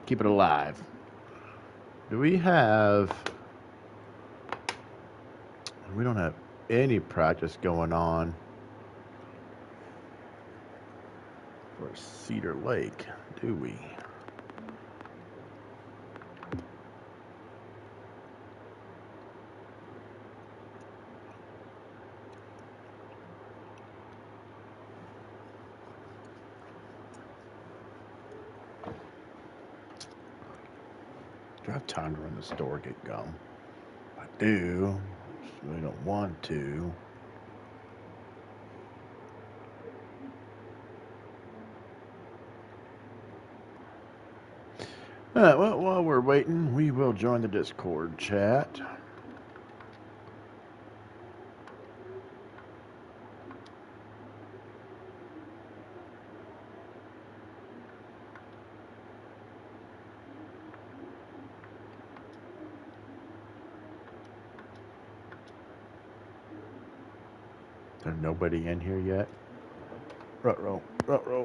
Keep it alive. Do we have... We don't have any practice going on for Cedar Lake, do we? Do I have time to run the store, get gum? I do. Just really don't want to. Alright, well, while we're waiting, we will join the Discord chat. There's nobody in here yet. Ruh-roh, ruh-roh.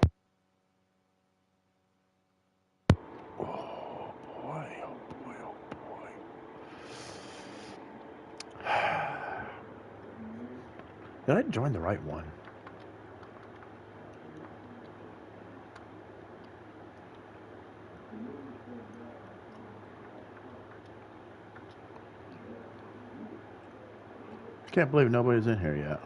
Oh boy, oh boy, oh boy. Did I join the right one? Can't believe nobody's in here yet.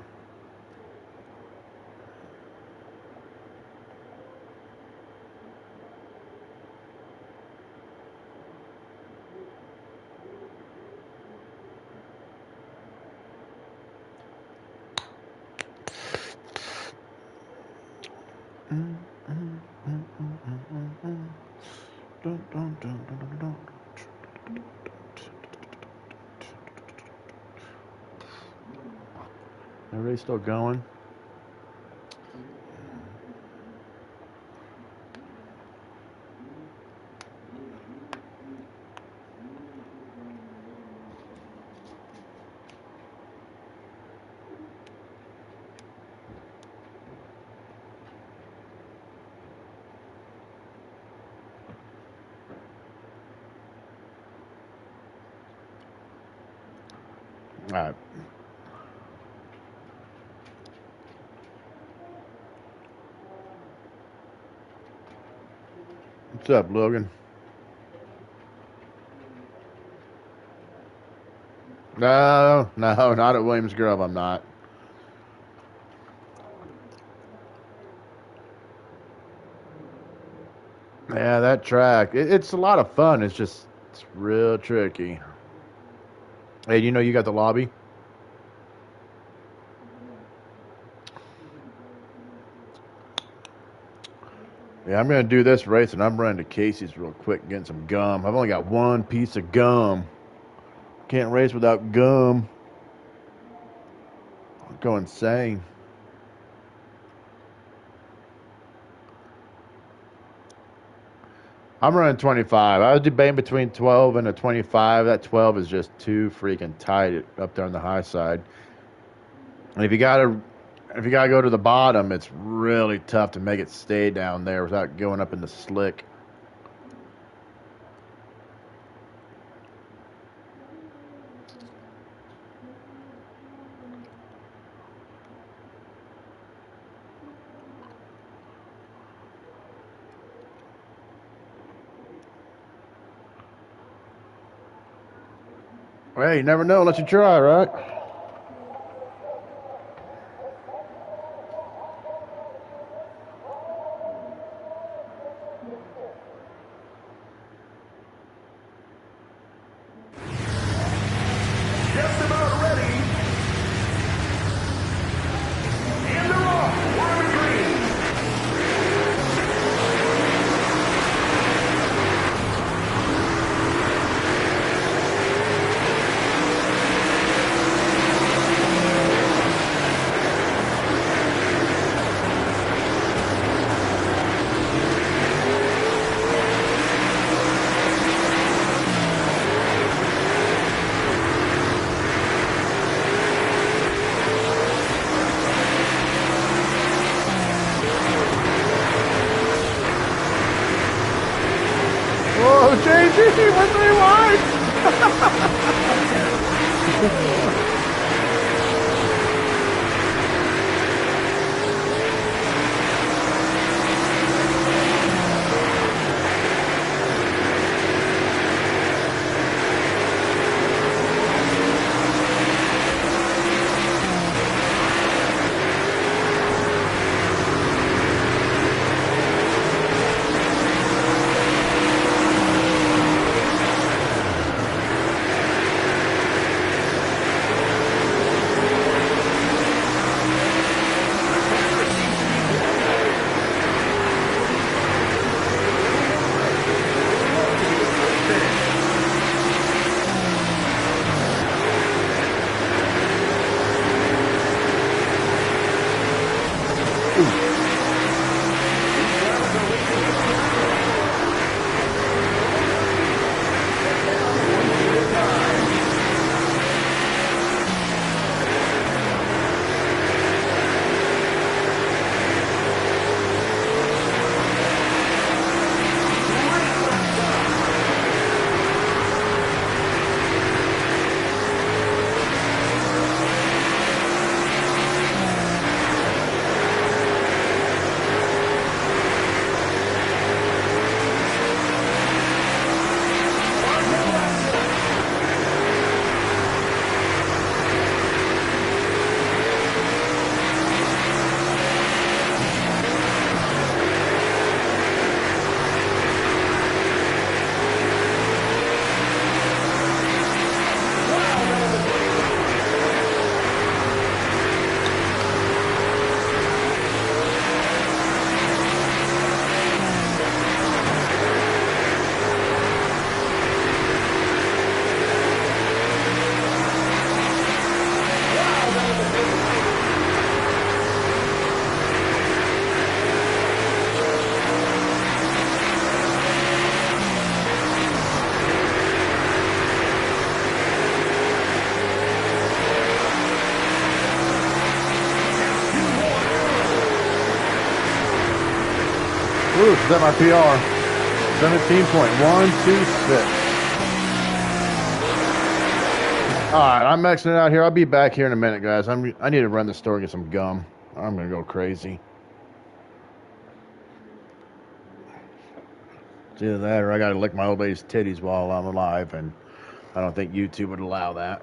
Everybody still going? All right. What's up, Logan? No, not at Williams Grove. I'm not. Yeah, that track. It's a lot of fun. It's real tricky. Hey, you know you got the lobby? Yeah, I'm gonna do this race, and I'm running to Casey's real quick, getting some gum. I've only got one piece of gum. Can't race without gum. I'll go insane. I'm running 25. I was debating between 12 and a 25. That 12 is just too freaking tight up there on the high side. And if you gotta go to the bottom, it's really tough to make it stay down there without going up in the slick. Hey, you never know unless you try, right? Just about ready. And they're off. We're in green. Whoa, JG, we're 3 wide. Ooh, is that my PR? 17.126. All right, I'm maxing it out here. I'll be back here in a minute, guys. I need to run the store and get some gum. I'm gonna go crazy. It's either that or I gotta lick my old lady's titties while I'm alive, and I don't think YouTube would allow that.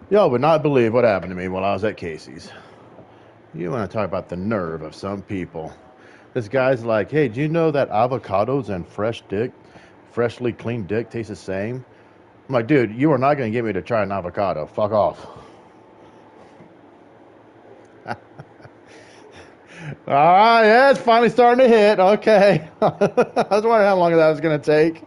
Y'all would not believe what happened to me while I was at Casey's. You want to talk about the nerve of some people. This guy's like, hey, do you know that avocados and freshly cleaned dick taste the same? I'm like, dude, you are not going to get me to try an avocado. Fuck off. All right, yeah, it's finally starting to hit. Okay. I was wondering how long that was going to take.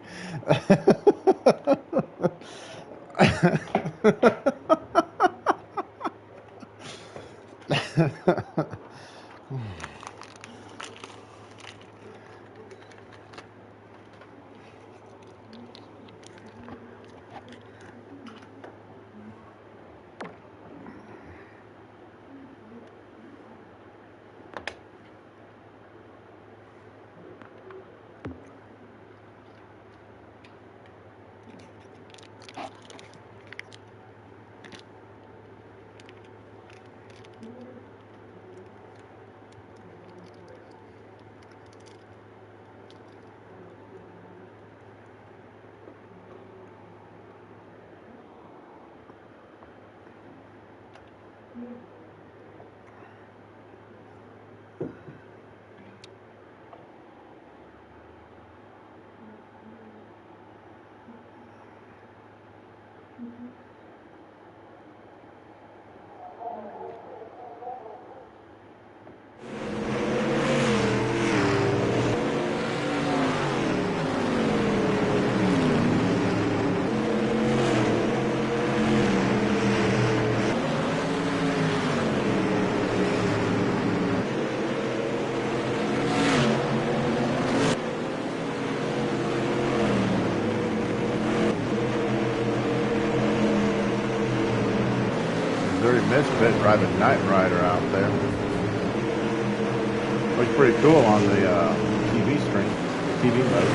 Missouri Misfit driving Night Rider out there. Looks pretty cool on the TV screen, TV mode.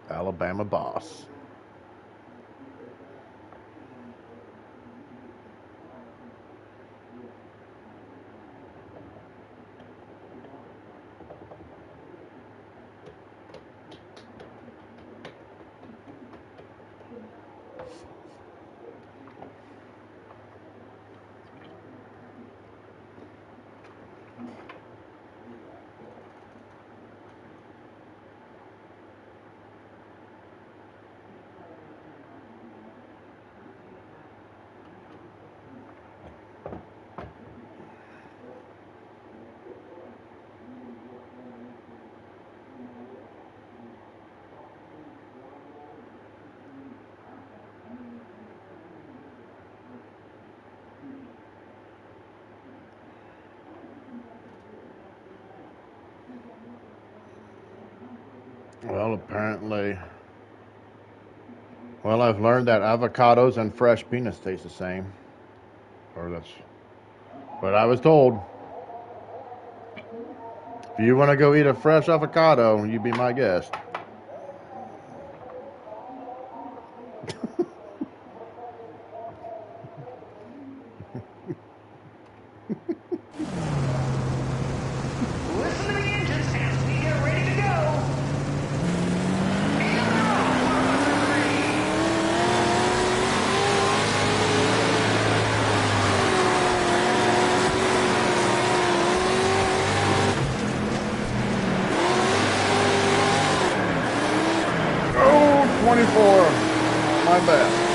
Alabama boss. Well, apparently, I've learned that avocados and fresh peanuts taste the same. Or that's what I was told. If you want to go eat a fresh avocado, you be my guest. Listen to the engines as we get ready to go. And 24. My bad.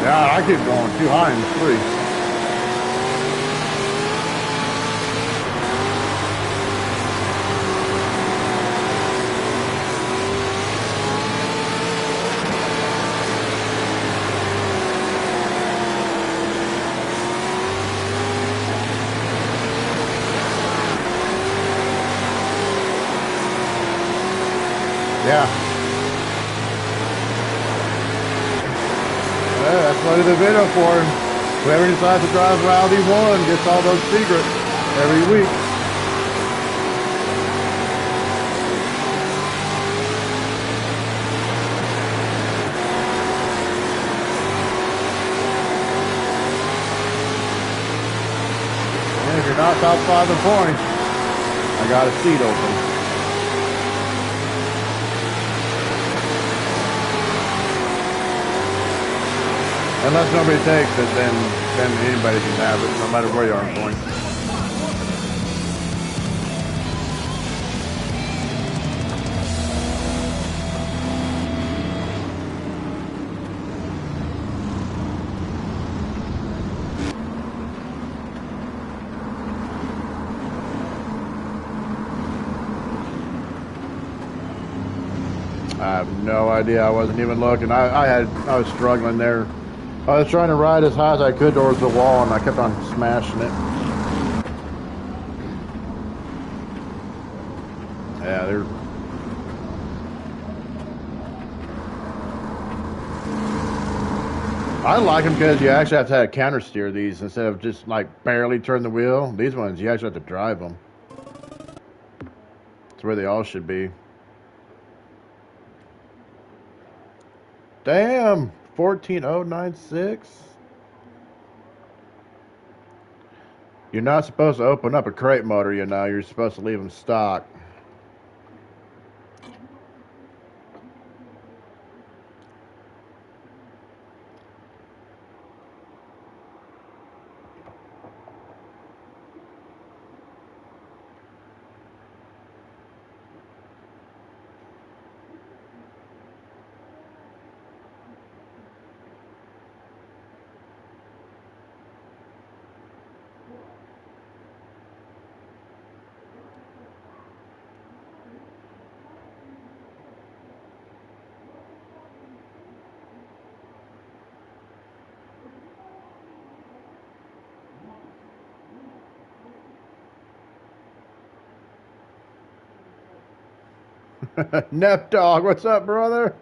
Yeah, I keep going too high in the street. Yeah. Yeah, that's what the video for. Whoever decides to drive Rowdy 1 gets all those secrets every week. And if you're not top 5 in points, I got a seat open. Unless nobody takes it, then anybody can have it, no matter where you are in points. I have no idea. I wasn't even looking. I was struggling there. I was trying to ride as high as I could towards the wall, and I kept on smashing it. Yeah, they're... I like them because you actually have to have counter steer these instead of just like barely turn the wheel. These ones, you actually have to drive them. That's where they all should be. Damn! 14096. You're not supposed to open up a crate motor, you know. You're supposed to leave them stock. Nep Dog, what's up, brother?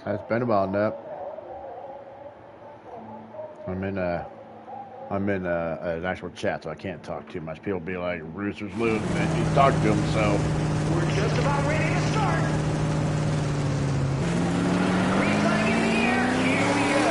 It's been a while, Nep. I'm in an actual chat, so I can't talk too much. People be like, "Rooster's loose," and he's talking to himself. We're just about ready to start. Green flag in the air. Here we go.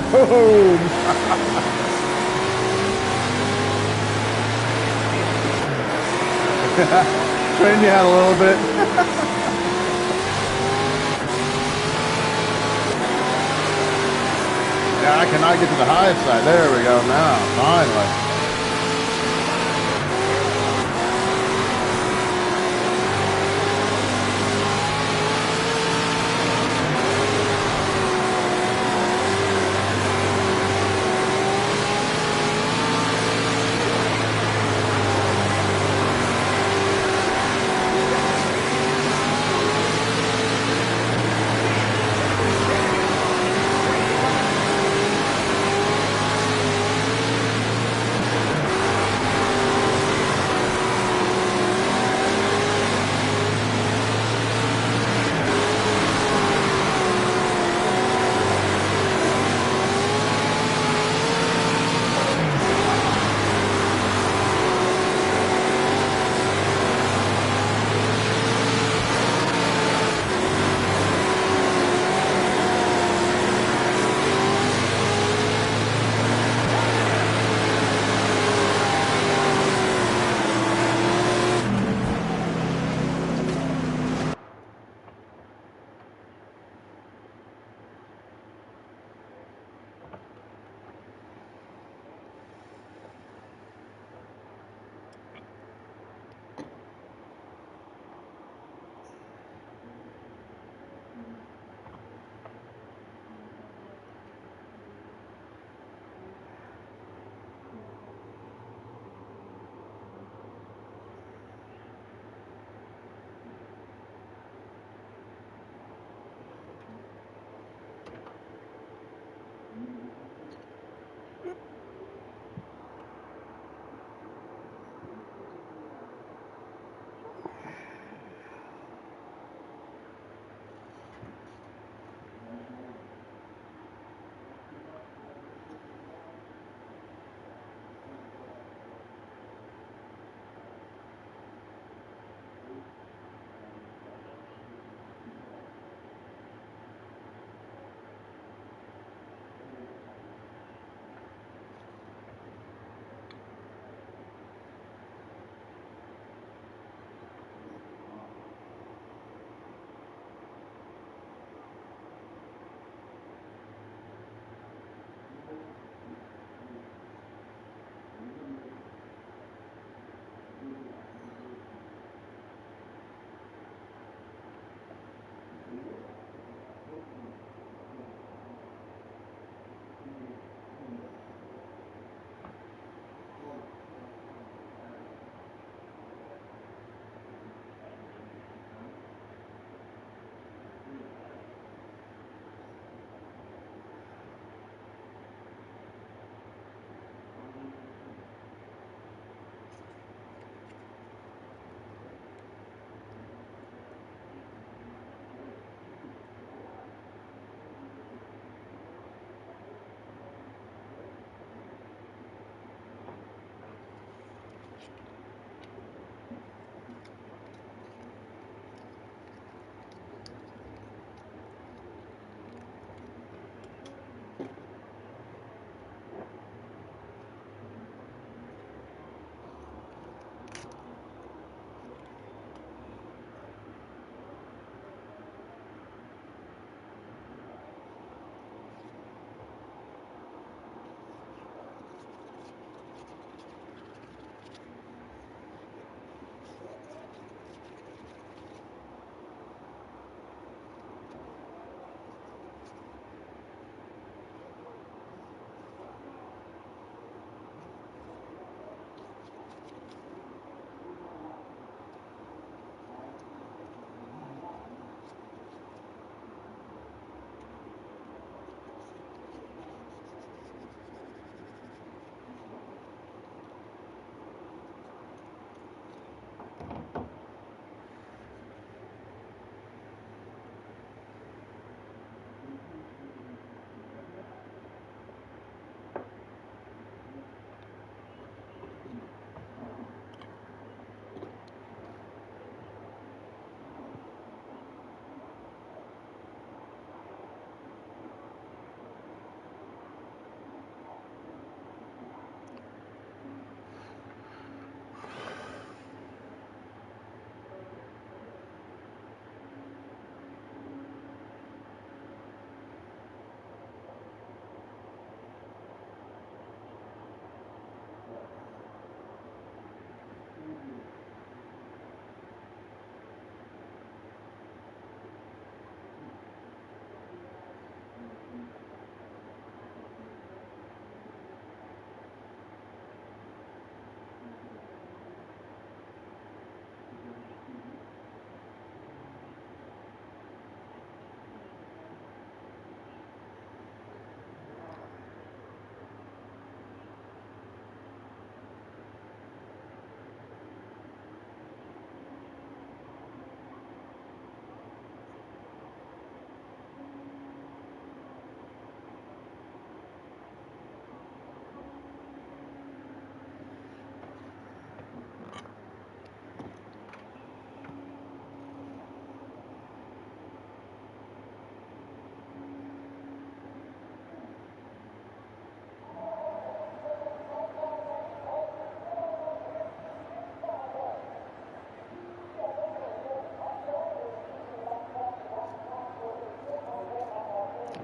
Boom! Trained you out a little bit. I cannot get to the high side. There we go now, finally.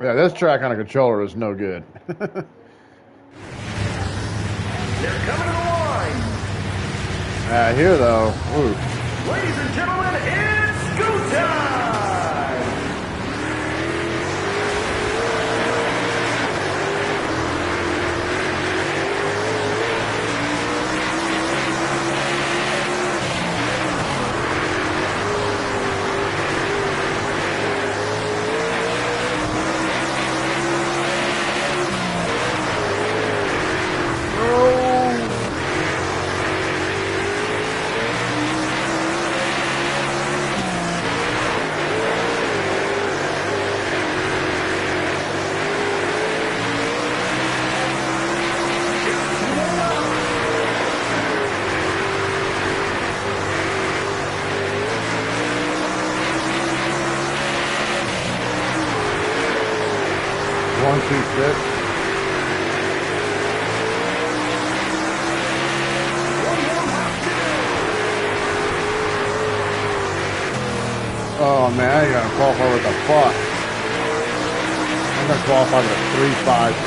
Yeah, this track on a controller is no good. They're coming to the line. Here though, ooh. Ladies and gentlemen, it's go time! One, two, six. Oh man, I ain't gonna qualify with the fuck. I'm gonna qualify with a 3, 5, 6.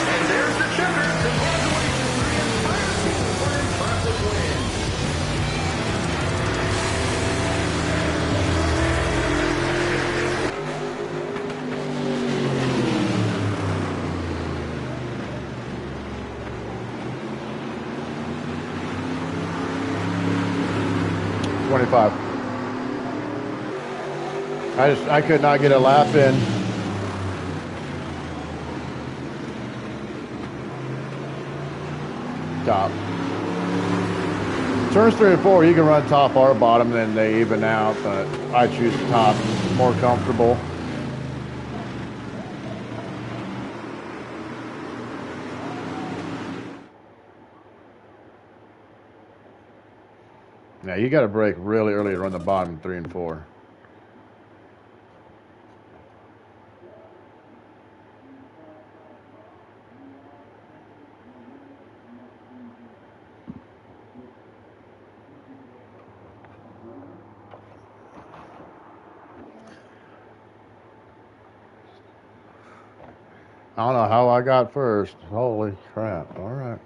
And there's the checker. Congratulations to the entire team for an impressive win. I could not get a lap in. Top. Turns 3 and 4, you can run top or bottom, then they even out, but I choose top. More comfortable. Now you got to brake really early to run the bottom 3 and 4. I don't know how I got first. Holy crap. All right.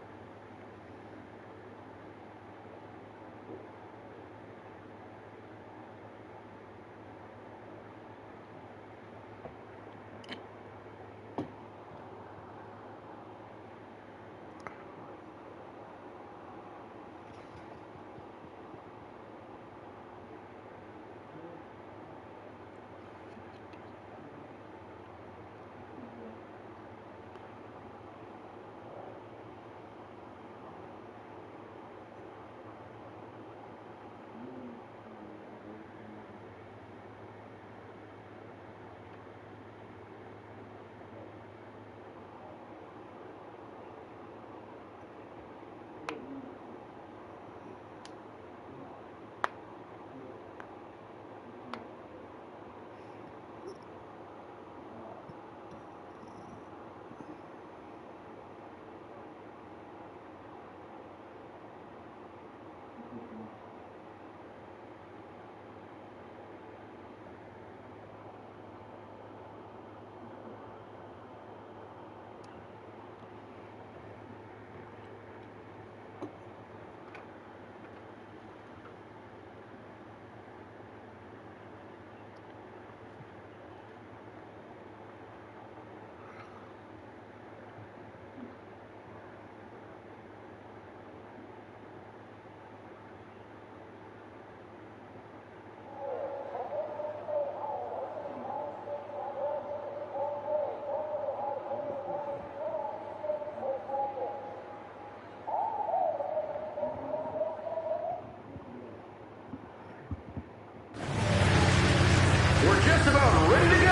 We're just about ready to go.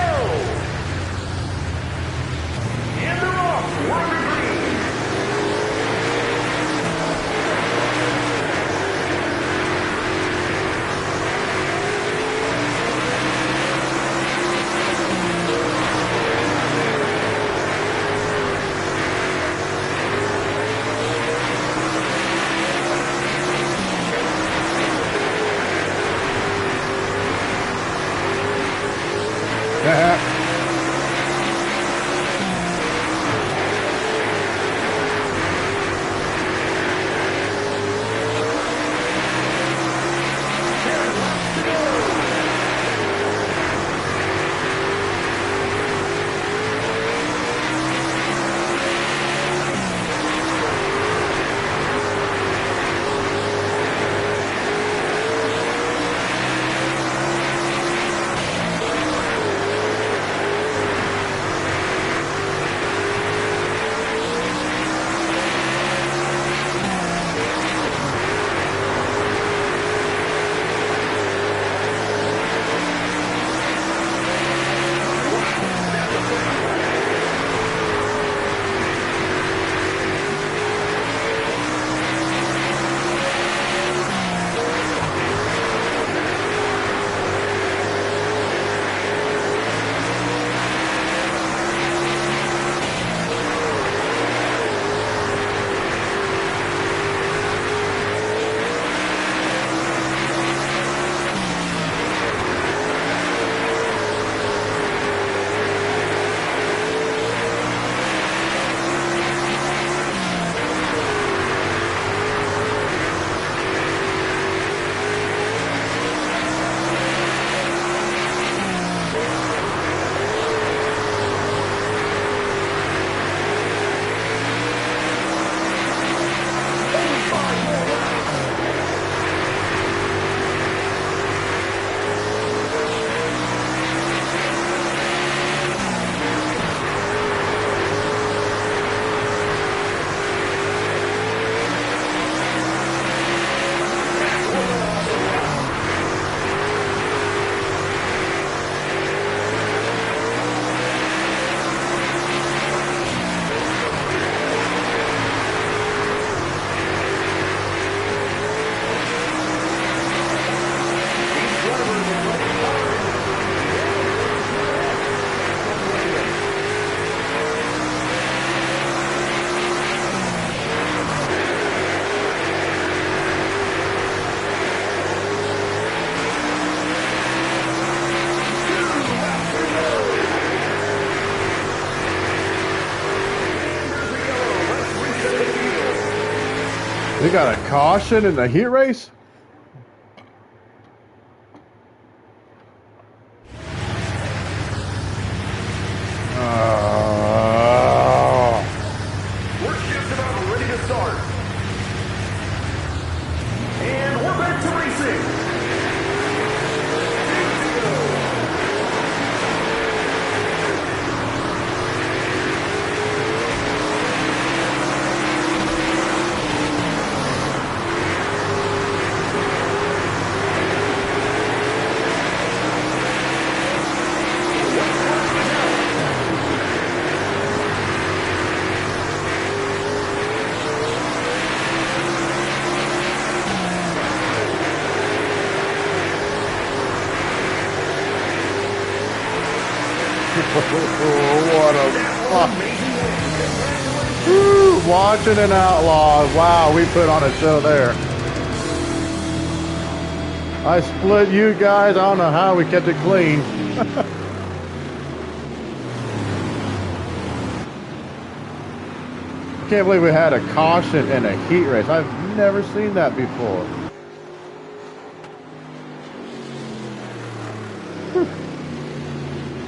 And they're off. We're under green. We got a caution in the heat race? We're just about ready to start. And we're back to racing. What a fuck. Woo, watching an outlaw. Wow, we put on a show there. I split you guys. I don't know how we kept it clean. Can't believe we had a caution in a heat race. I've never seen that before.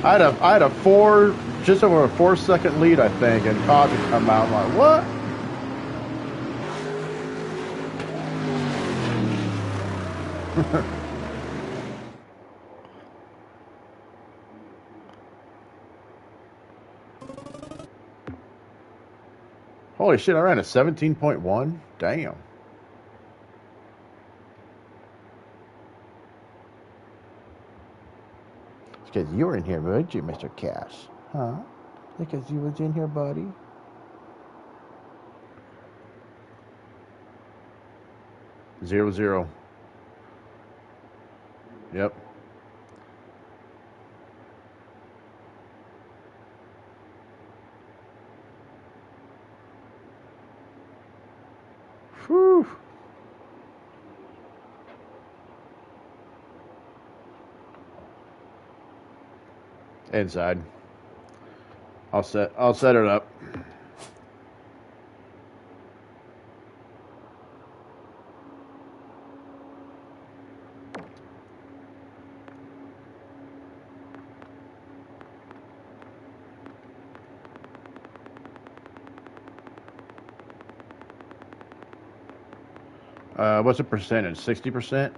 I had a just over a 4-second lead, I think, and caution come out. I'm like, what? Holy shit, I ran a 17.1? Damn. It's because you were in here, weren't you, Mr. Cash? Huh? Because you was in here, buddy? 0-0. Yep. Whew. Inside. I'll set it up. What's the percentage? 60%?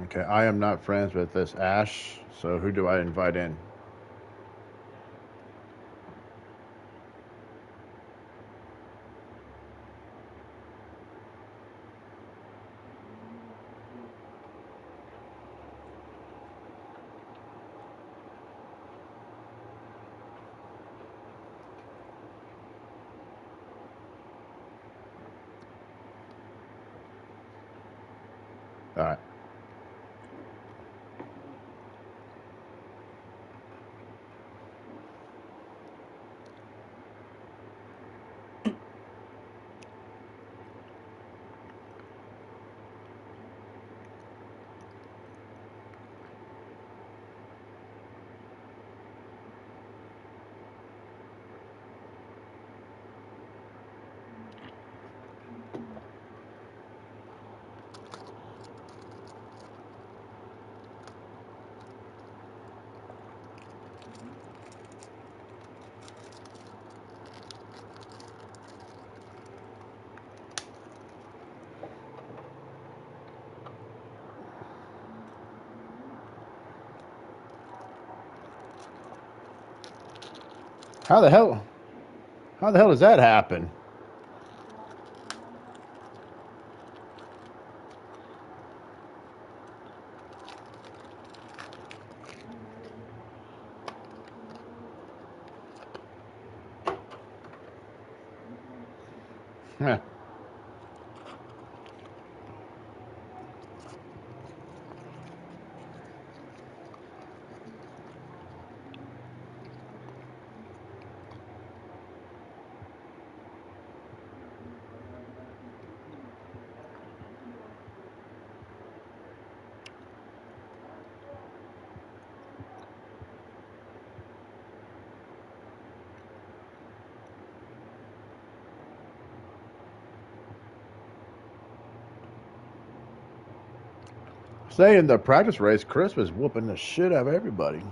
Okay, I am not friends with this Ash, so who do I invite in? All right. How the hell does that happen? Heh. Say in the practice race, Chris was whooping the shit out of everybody.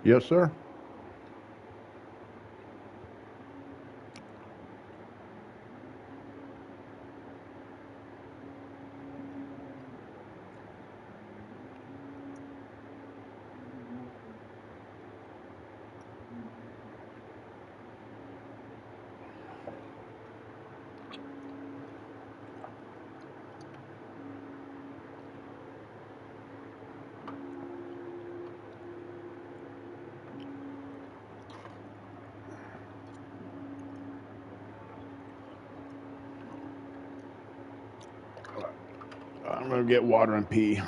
Yes, sir. I'm gonna get water and pee.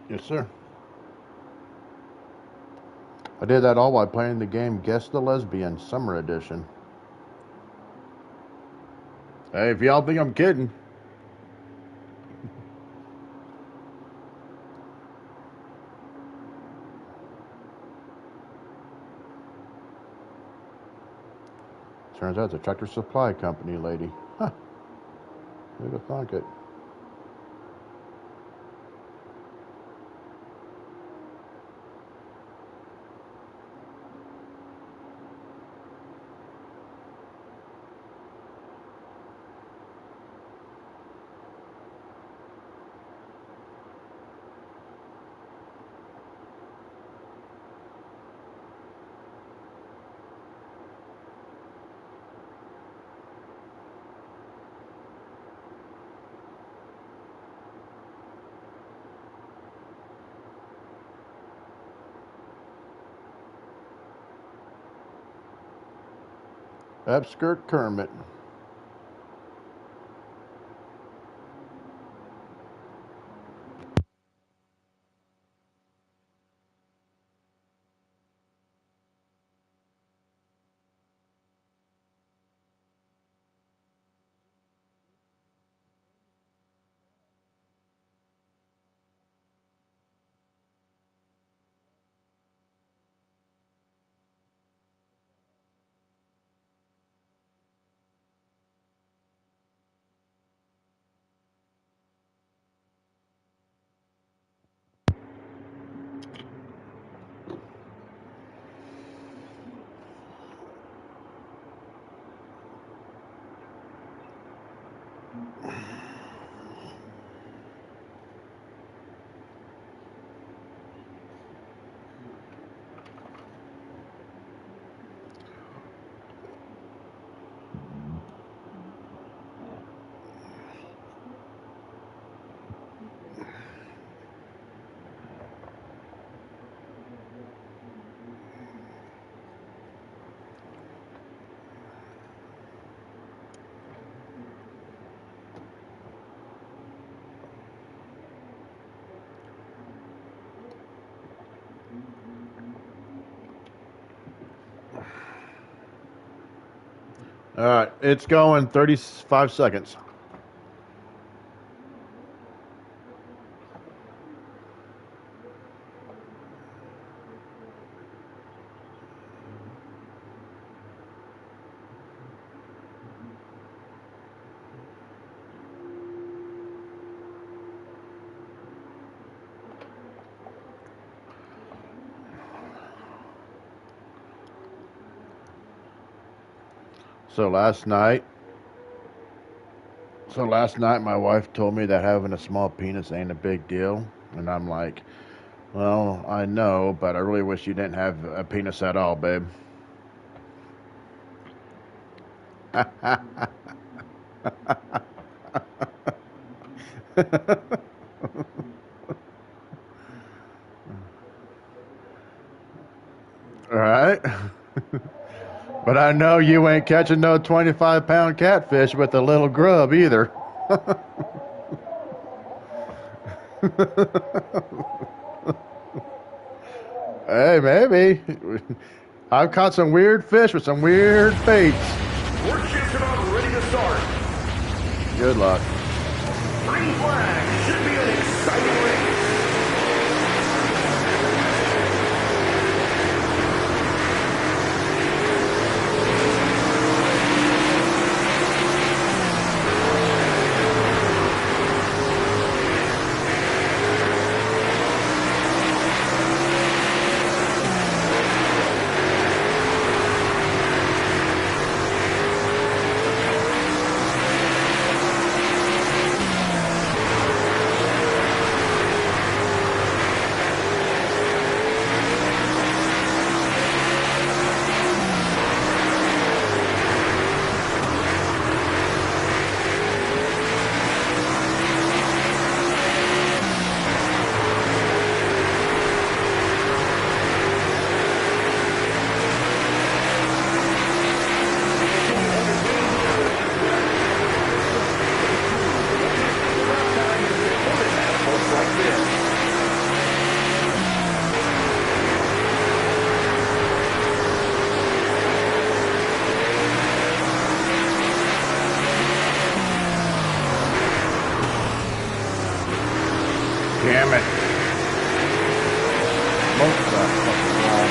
Yes, sir. I did that all while playing the game Guess the Lesbian Summer Edition. Hey, if y'all think I'm kidding. Turns out it's a tractor supply company lady. Huh. Who'd have thunk it? Upskirt Kermit. All right, it's going 35 seconds. So last night, my wife told me that having a small penis ain't a big deal, and I'm like, well, I know, but I really wish you didn't have a penis at all, babe. All right. But I know you ain't catching no 25-pound catfish with a little grub either. Hey, maybe. I've caught some weird fish with some weird baits. We're just about ready to start. Good luck. Green flag should be an exciting race. Damn it. Most of that fucking wall.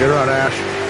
Good run, Ash.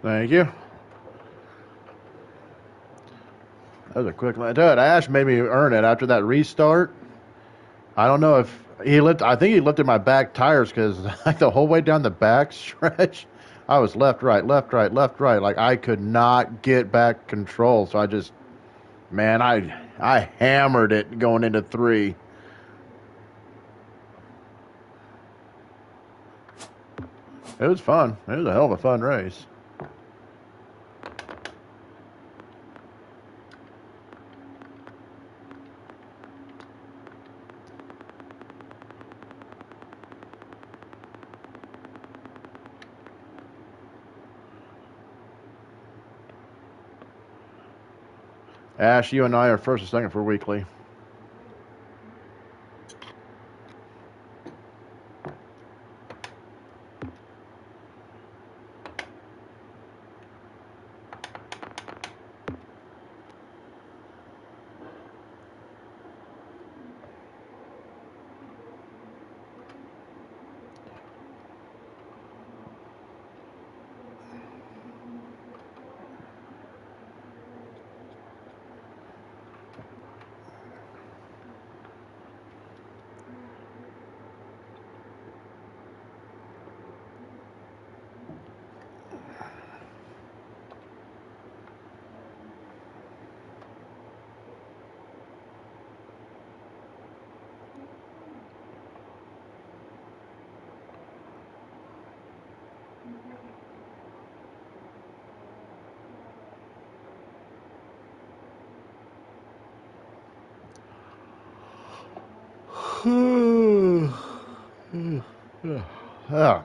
Thank you. That was a quick line. Dude, Ash made me earn it after that restart. I don't know if he lifted. I think he lifted my back tires because like the whole way down the back stretch, I was left, right, left, right, left, right. Like I could not get back control. So I just, man, I hammered it going into 3. It was fun. It was a hell of a fun race. Ash, you and I are first and second for weekly. Ah,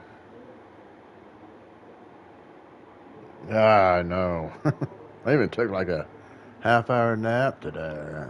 I know. I even took like a half-hour nap today.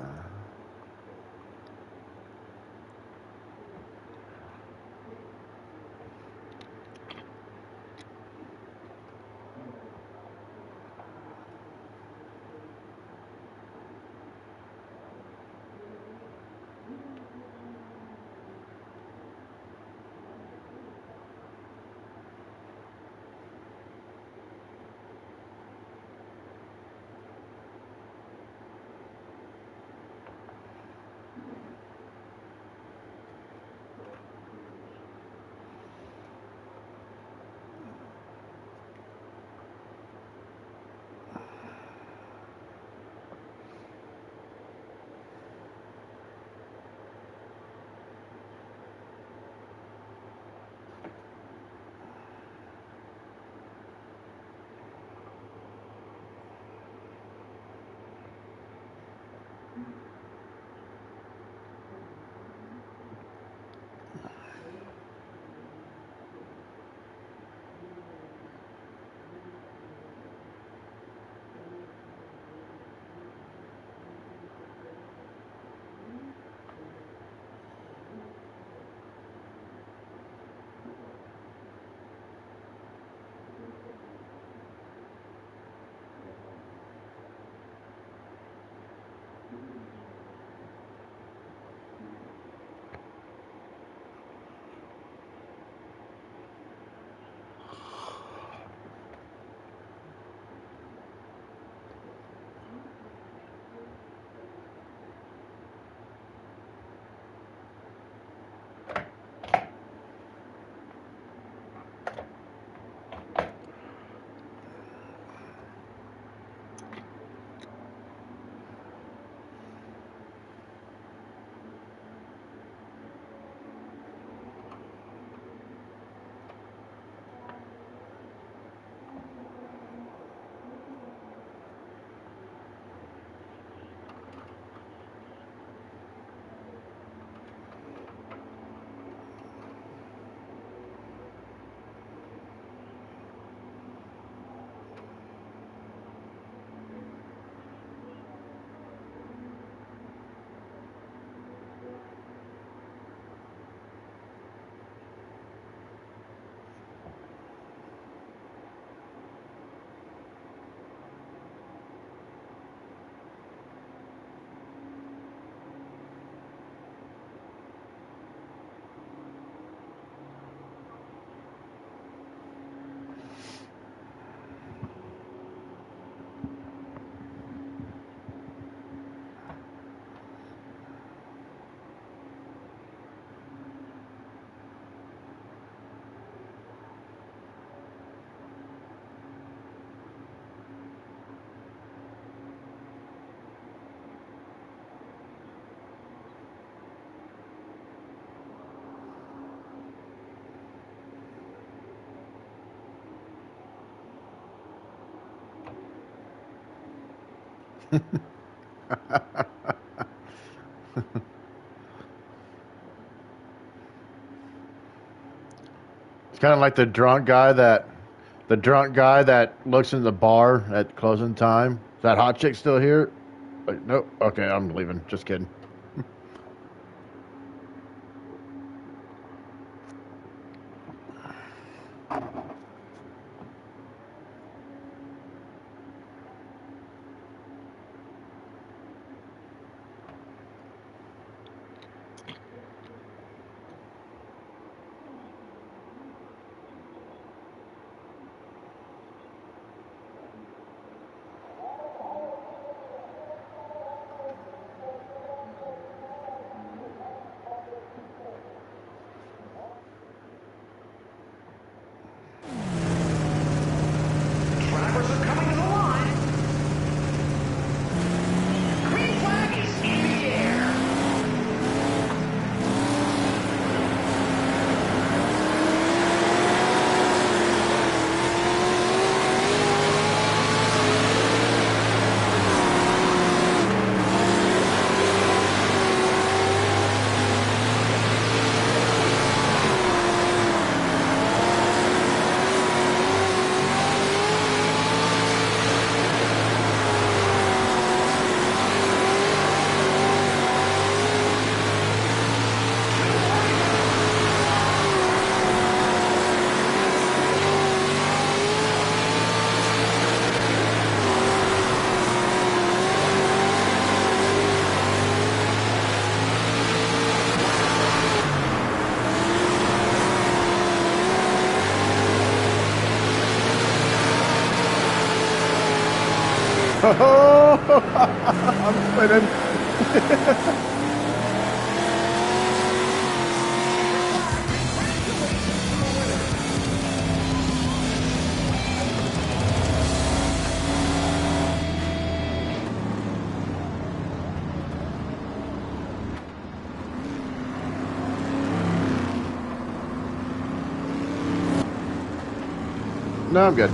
It's kind of like the drunk guy that looks in the bar at closing time. Is that hot chick still here? Like, nope. Okay, I'm leaving. Just kidding. Drivers are coming to the line. Green flag is in the air. Oh, I'm spinning. No, I'm good.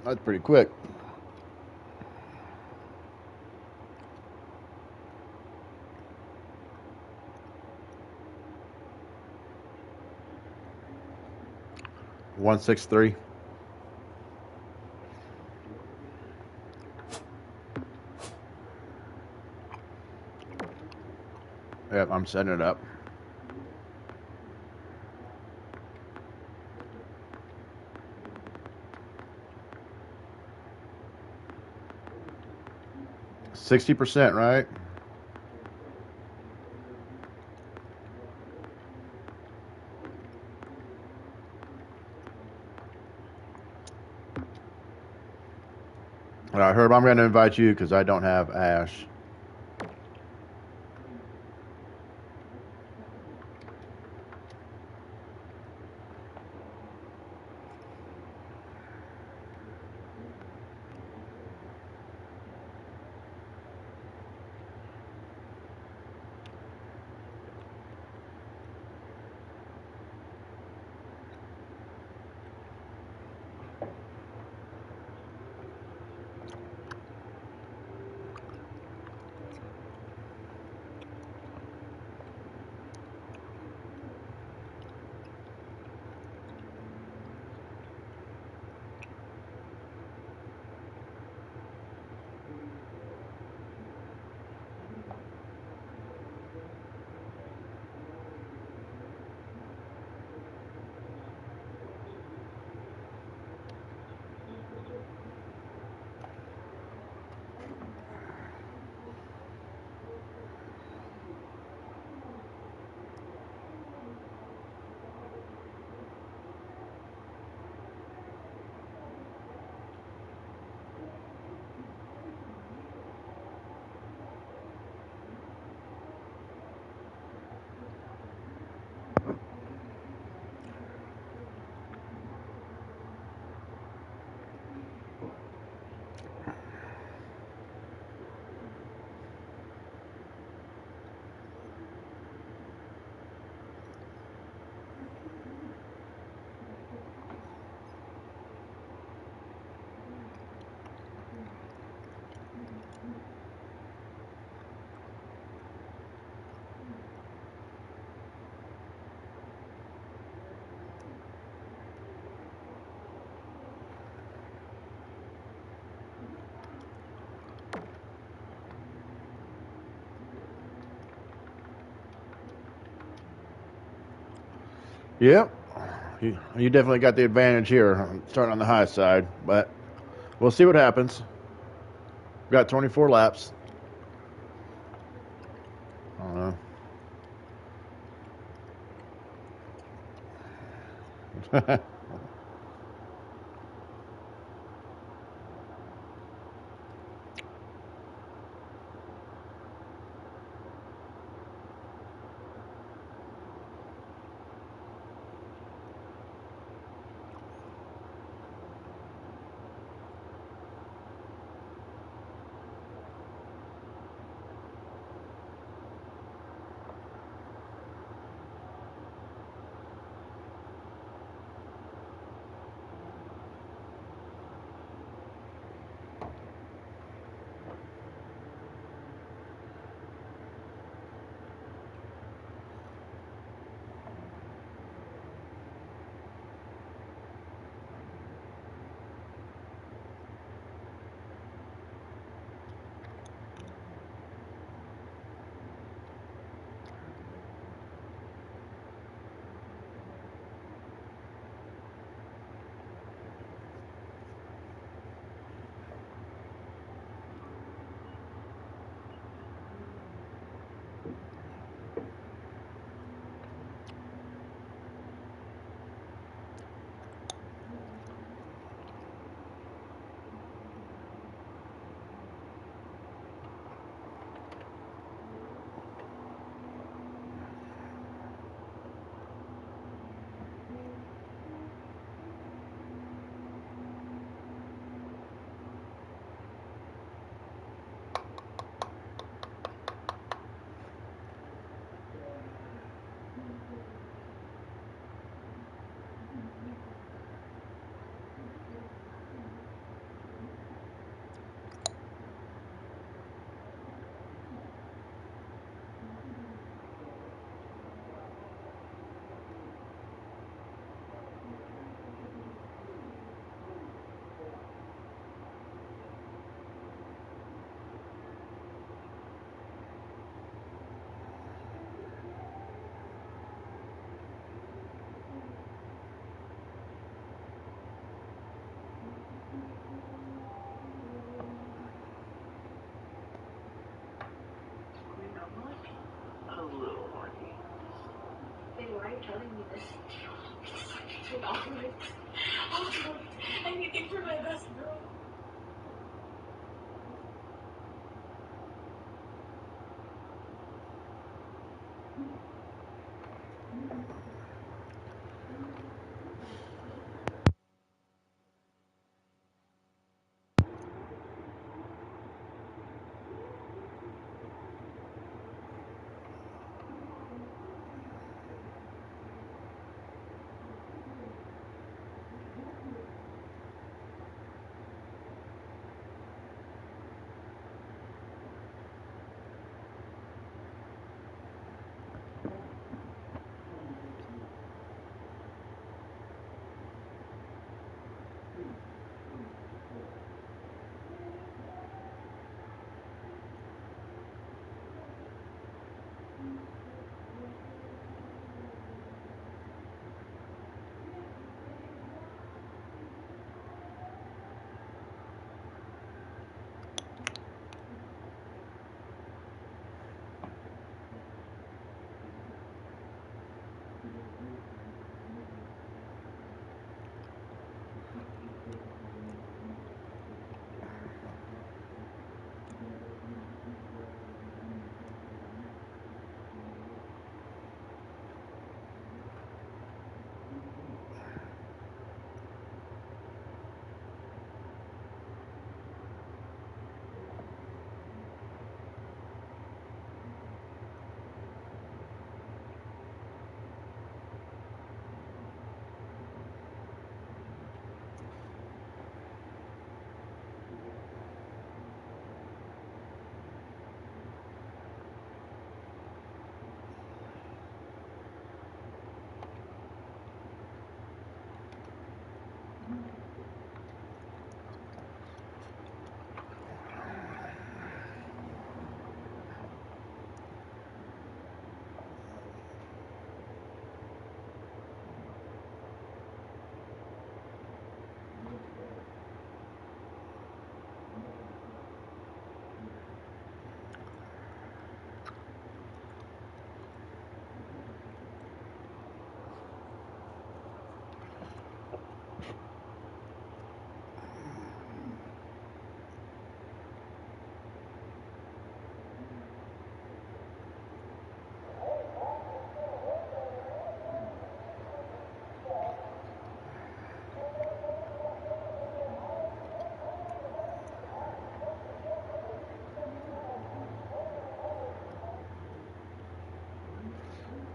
That's pretty quick. One 6.3. Yep, I'm setting it up. %, right? All right, Herb, I'm going to invite you because I don't have Ash. Yep. You definitely got the advantage here, starting on the high side, but we'll see what happens. Got 24 laps. I don't know. I'll do it. I'll do it. Anything for my best girl.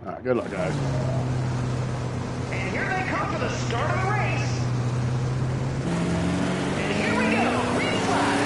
All right, good luck, guys. And here they come for the start of the race. And here we go, green flag.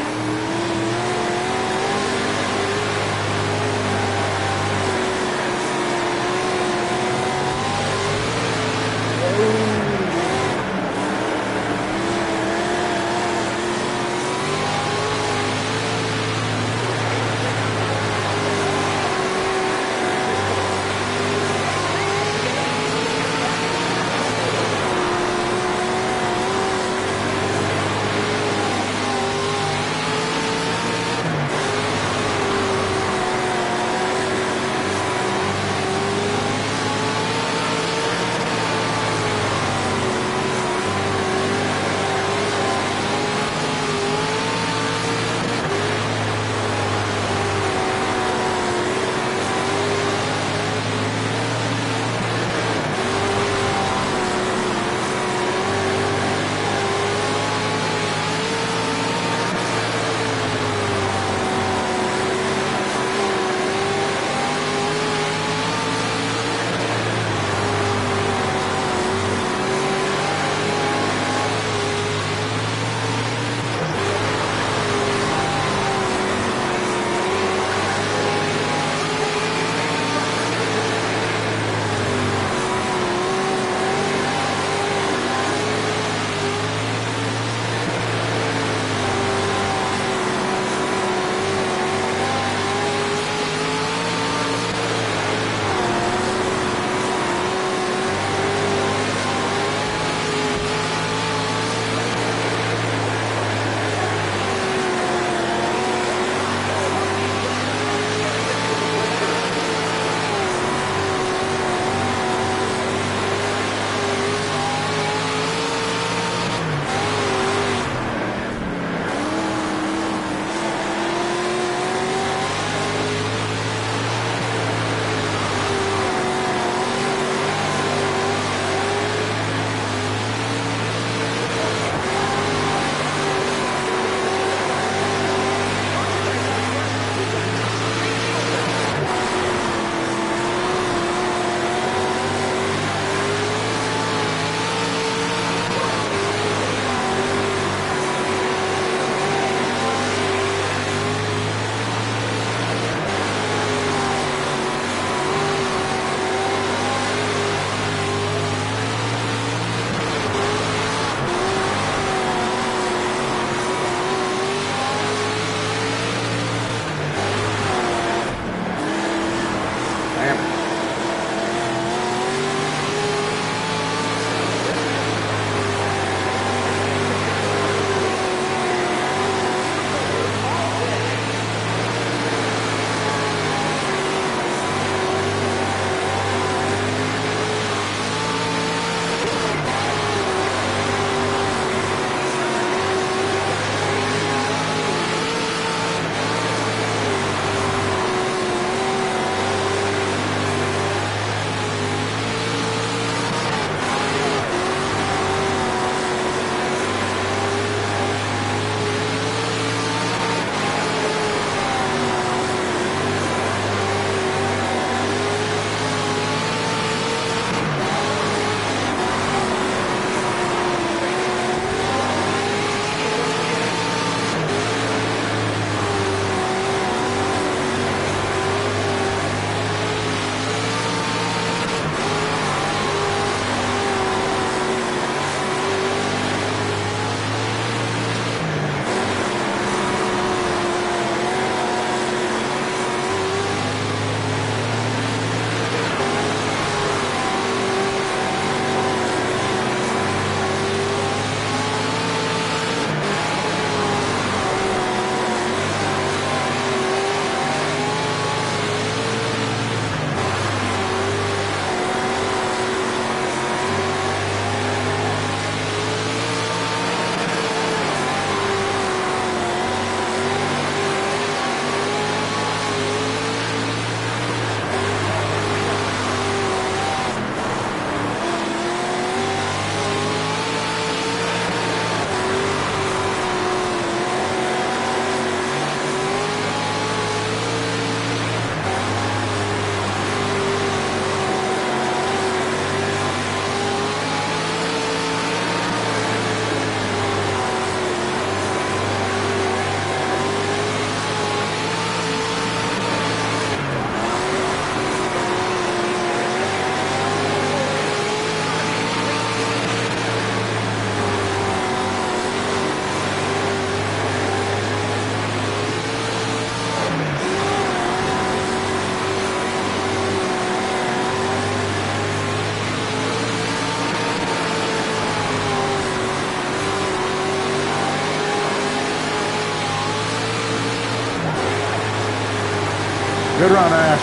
Good run, Ash.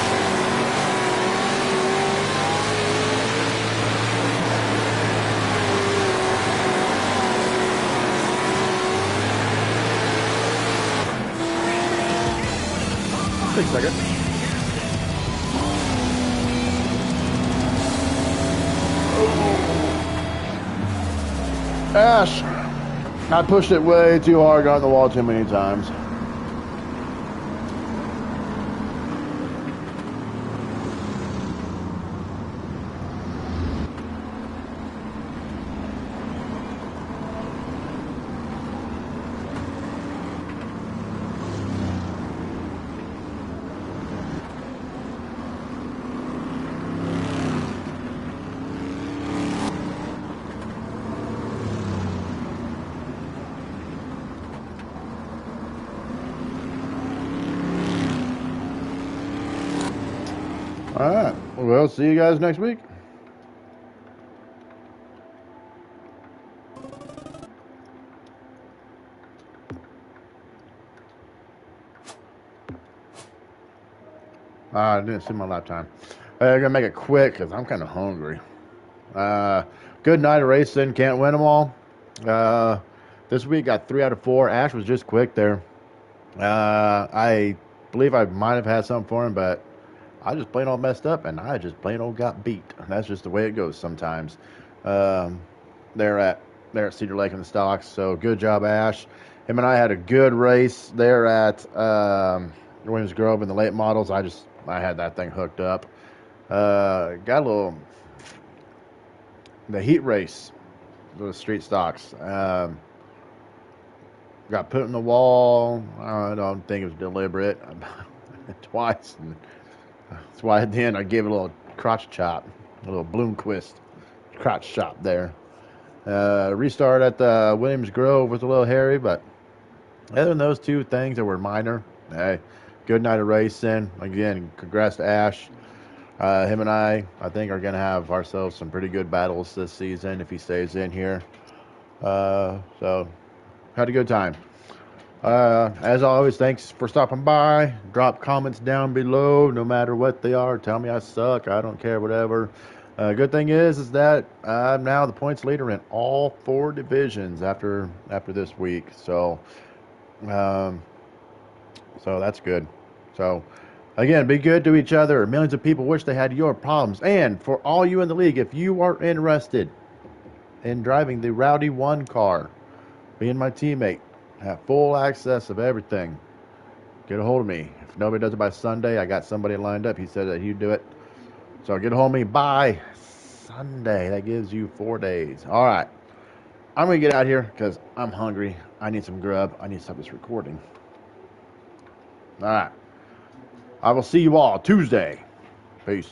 Take a second. Ash, I pushed it way too hard, got on the wall too many times. All right. Well, see you guys next week. I didn't see my lap time. I'm going to make it quick because I'm kind of hungry. Good night of racing. Can't win them all. This week got 3 out of 4. Ash was just quick there. I believe I might have had something for him, but I just plain old messed up, and I just plain old got beat. That's just the way it goes sometimes. Um, they're at Cedar Lake in the stocks, so good job, Ash. Him and I had a good race there at Williams Grove in the late models. I had that thing hooked up. Got a little the heat race, the street stocks. Got put in the wall. I don't think it was deliberate twice. And that's why at the end I gave it a little crotch chop, a little Bloomquist crotch chop there. Restart at the Williams Grove was a little hairy, but other than those two things that were minor, hey, good night of racing. Again, congrats to Ash. Him and I think, are going to have ourselves some pretty good battles this season if he stays in here. So, had a good time. As always, thanks for stopping by. Drop comments down below, no matter what they are. Tell me I suck. I don't care, whatever. Good thing is that I'm now the points leader in all 4 divisions after this week. So that's good. So again, be good to each other. Millions of people wish they had your problems. And for all you in the league, if you are interested in driving the Rowdy 1 car, being my teammate, have full access of everything, get a hold of me. If nobody does it by Sunday, I got somebody lined up. He said that he'd do it. So get a hold of me by Sunday. That gives you 4 days. All right. I'm going to get out here because I'm hungry. I need some grub. I need to stop this recording. All right. I will see you all Tuesday. Peace.